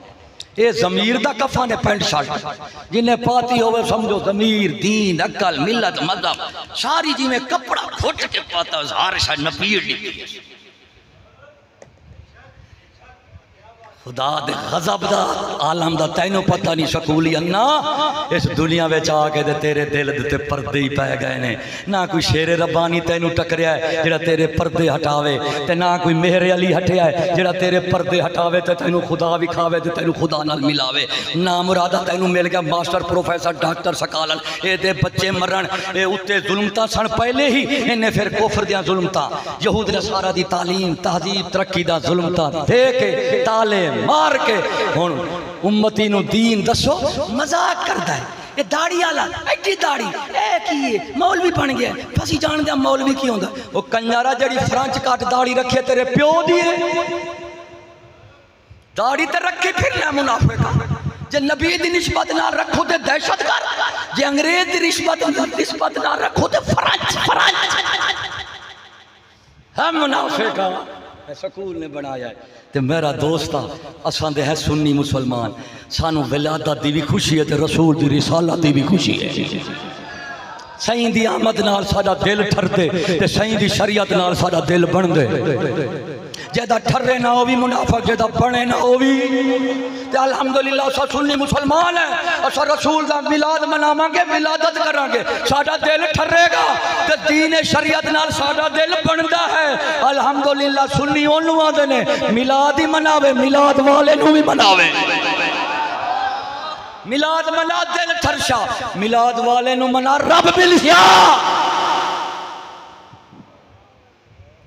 اے ضمیر دا کفن ہے پینٹ شرٹ جنہیں پاتی ہوئے سمجھو ضمیر دین عقل ملت مذہب ساری جی میں کپڑا کھوٹ کے پاتا ہزار شاید نپیر لیتی ہے خدا دے غضب دا عالم دا تینوں پتہ نہیں سکولی انا اس دنیا میں چاہ کے دے تیرے دل دے پردے ہی پہ گئے نے نہ کوئی شیر ربانی تینوں ٹکریا ہے جڑا تیرے پردے ہٹاوے تے نہ کوئی مہر علی ہٹیا ہے جڑا تیرے پردے ہٹاوے تے تینوں خدا بکھاوے تے تینوں خدا نال ملاوے نہ مرادہ تینوں مل گیا ماسٹر پروفیسر ڈاکٹر سکالن اے دے بچے مرن اے اتے ظلمتاں سن پہلے ہی انہیں پھر کفر دیاں ظلمتاں یہود نصارہ دی تعلیم تہذیب ترقی دا ظلمتاں دے کے تعلیم مار کے ہون امتی نو دین دسو مذاق کرتا ہے یہ داڑی آلا ایڈی داڑی اے کی مولوی بن گیا پسی جان دیا مولوی کی ہوندہ وہ کنجارہ جڑی فرانچ کاٹ داڑی رکھے تیرے پیو دیئے داڑی تے رکھے پھر لے منافقہ جے نبی دی نسبت نہ رکھو تے دہشت گر جے انگریز دی نسبت نہ رکھو تے فرانچ ہم منافقہ سکول نے بنایا ہے تے میرا دوستا اساں دے ہے سنی مسلمان سانو ولادت دی بھی خوشی ہے تے رسول دی رسالت دی بھی خوشی ہے سائیں دی آمد نال ساڈا دل ٹھردے تے سائیں دی شریعت نال ساڈا دل بن دے جیدہ ٹھرے نہ ہووی منافق جیدہ بنے نہ ہووی تے الحمدللہ اسا سنی مسلمان ہے اسا رسول دا میلاد مناواں گے ولادت کران گے ساڈا دل ٹھرے گا تے دین شریعت نال ساڈا دل بندا ہے الحمدللہ سنی اونوں آندے نے میلاد ہی مناوے میلاد والے نوں بھی مناوے میلاد منا دل ٹھرشا میلاد والے نوں منا رب ملیا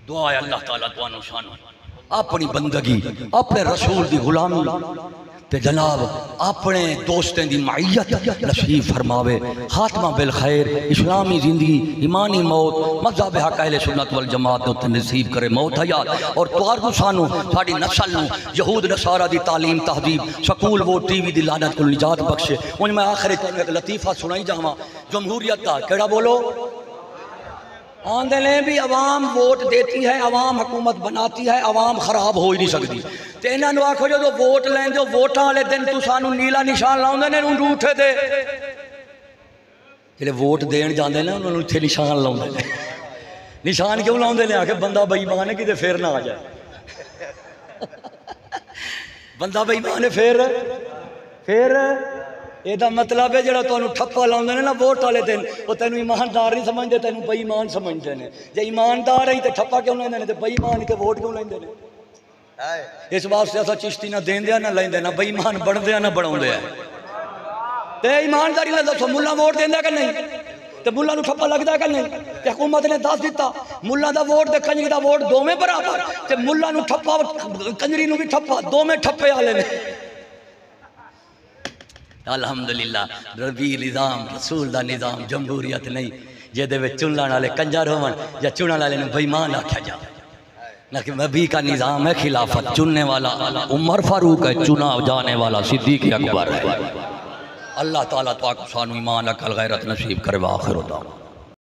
دعا ہے اللہ تعالیٰ توانو شانو اپنی بندگی اپنے رسول دی غلامی تے جناب اپنے دوستیں دی معیت نصیب فرماوے خاتمہ بالخیر اسلامی زندگی ایمانی موت مذہب حق اہل سنت والجماعت تے نصیب کرے موت حیات اور توارو سانو ساڑی نسل نو یہود نصارہ دی تعلیم تہذیب سکول وہ ٹی وی دی لعنت کو نجات بخشے ان میں آخر ایک لطیفہ سنائی جاواں جمہوریت دا کیڑا بولو آندے لیں بھی عوام ووٹ دیتی ہے عوام حکومت بناتی ہے عوام خراب ہو ہی نہیں سکتی تے انہاں نو آکھو جو ووٹ لیں جو ووٹاں والے دن تو سانو نیلا نشان لاؤندے نے انہوں روٹھے دے جڑے ووٹ دین جاندے نے انہوں اتھے نشان لاؤندے نے نشان کیوں لاؤندے نے آکھے بندہ بے ایمان ہے کتے پھر نہ آ جائے بندہ بے ایمان ہے پھر یہ دا مطلب ہے جڑا تانوں ٹھپا لاؤندے نے نا ووٹ والے دن او تینوں ایماندار نہیں سمجھدے تینوں بے ایمان سمجھدے نے جے ایماندار ہے تے ٹھپا کیوں لیندے نے تے بے ایمان تے ووٹ کیوں لیندے نے اس واسطے اسا چشتی نہ دیندے نہ لیندے نہ بے ایمان بندے نہ بناوندے تے ایمانداری نال دسو ملہ ووٹ دیندا کہ نہیں تے ملہ نوں ٹھپا لگدا کہ نہیں تے حکومت نے دس دیتا ملہ دا ووٹ تے کنجری دا ووٹ دوویں برابر تے ملہ نوں ٹھپا کنجری نوں بھی ٹھپا دوویں ٹھپے والے نے الحمدللہ ربی نظام رسول دا نظام جمہوریت نہیں جیدے میں چنلان والے کنجر ہون یا چنن والے نے بے ایمان آکھیا جائے لیکن نبی کا نظام ہے خلافت چننے والا عمر فاروق ہے چنا جانے والا صدیق اکبر ہے اللہ تعالیٰ تو آکو سانو ایمان عقل غیرت نصیب کرے وآخر دعوانا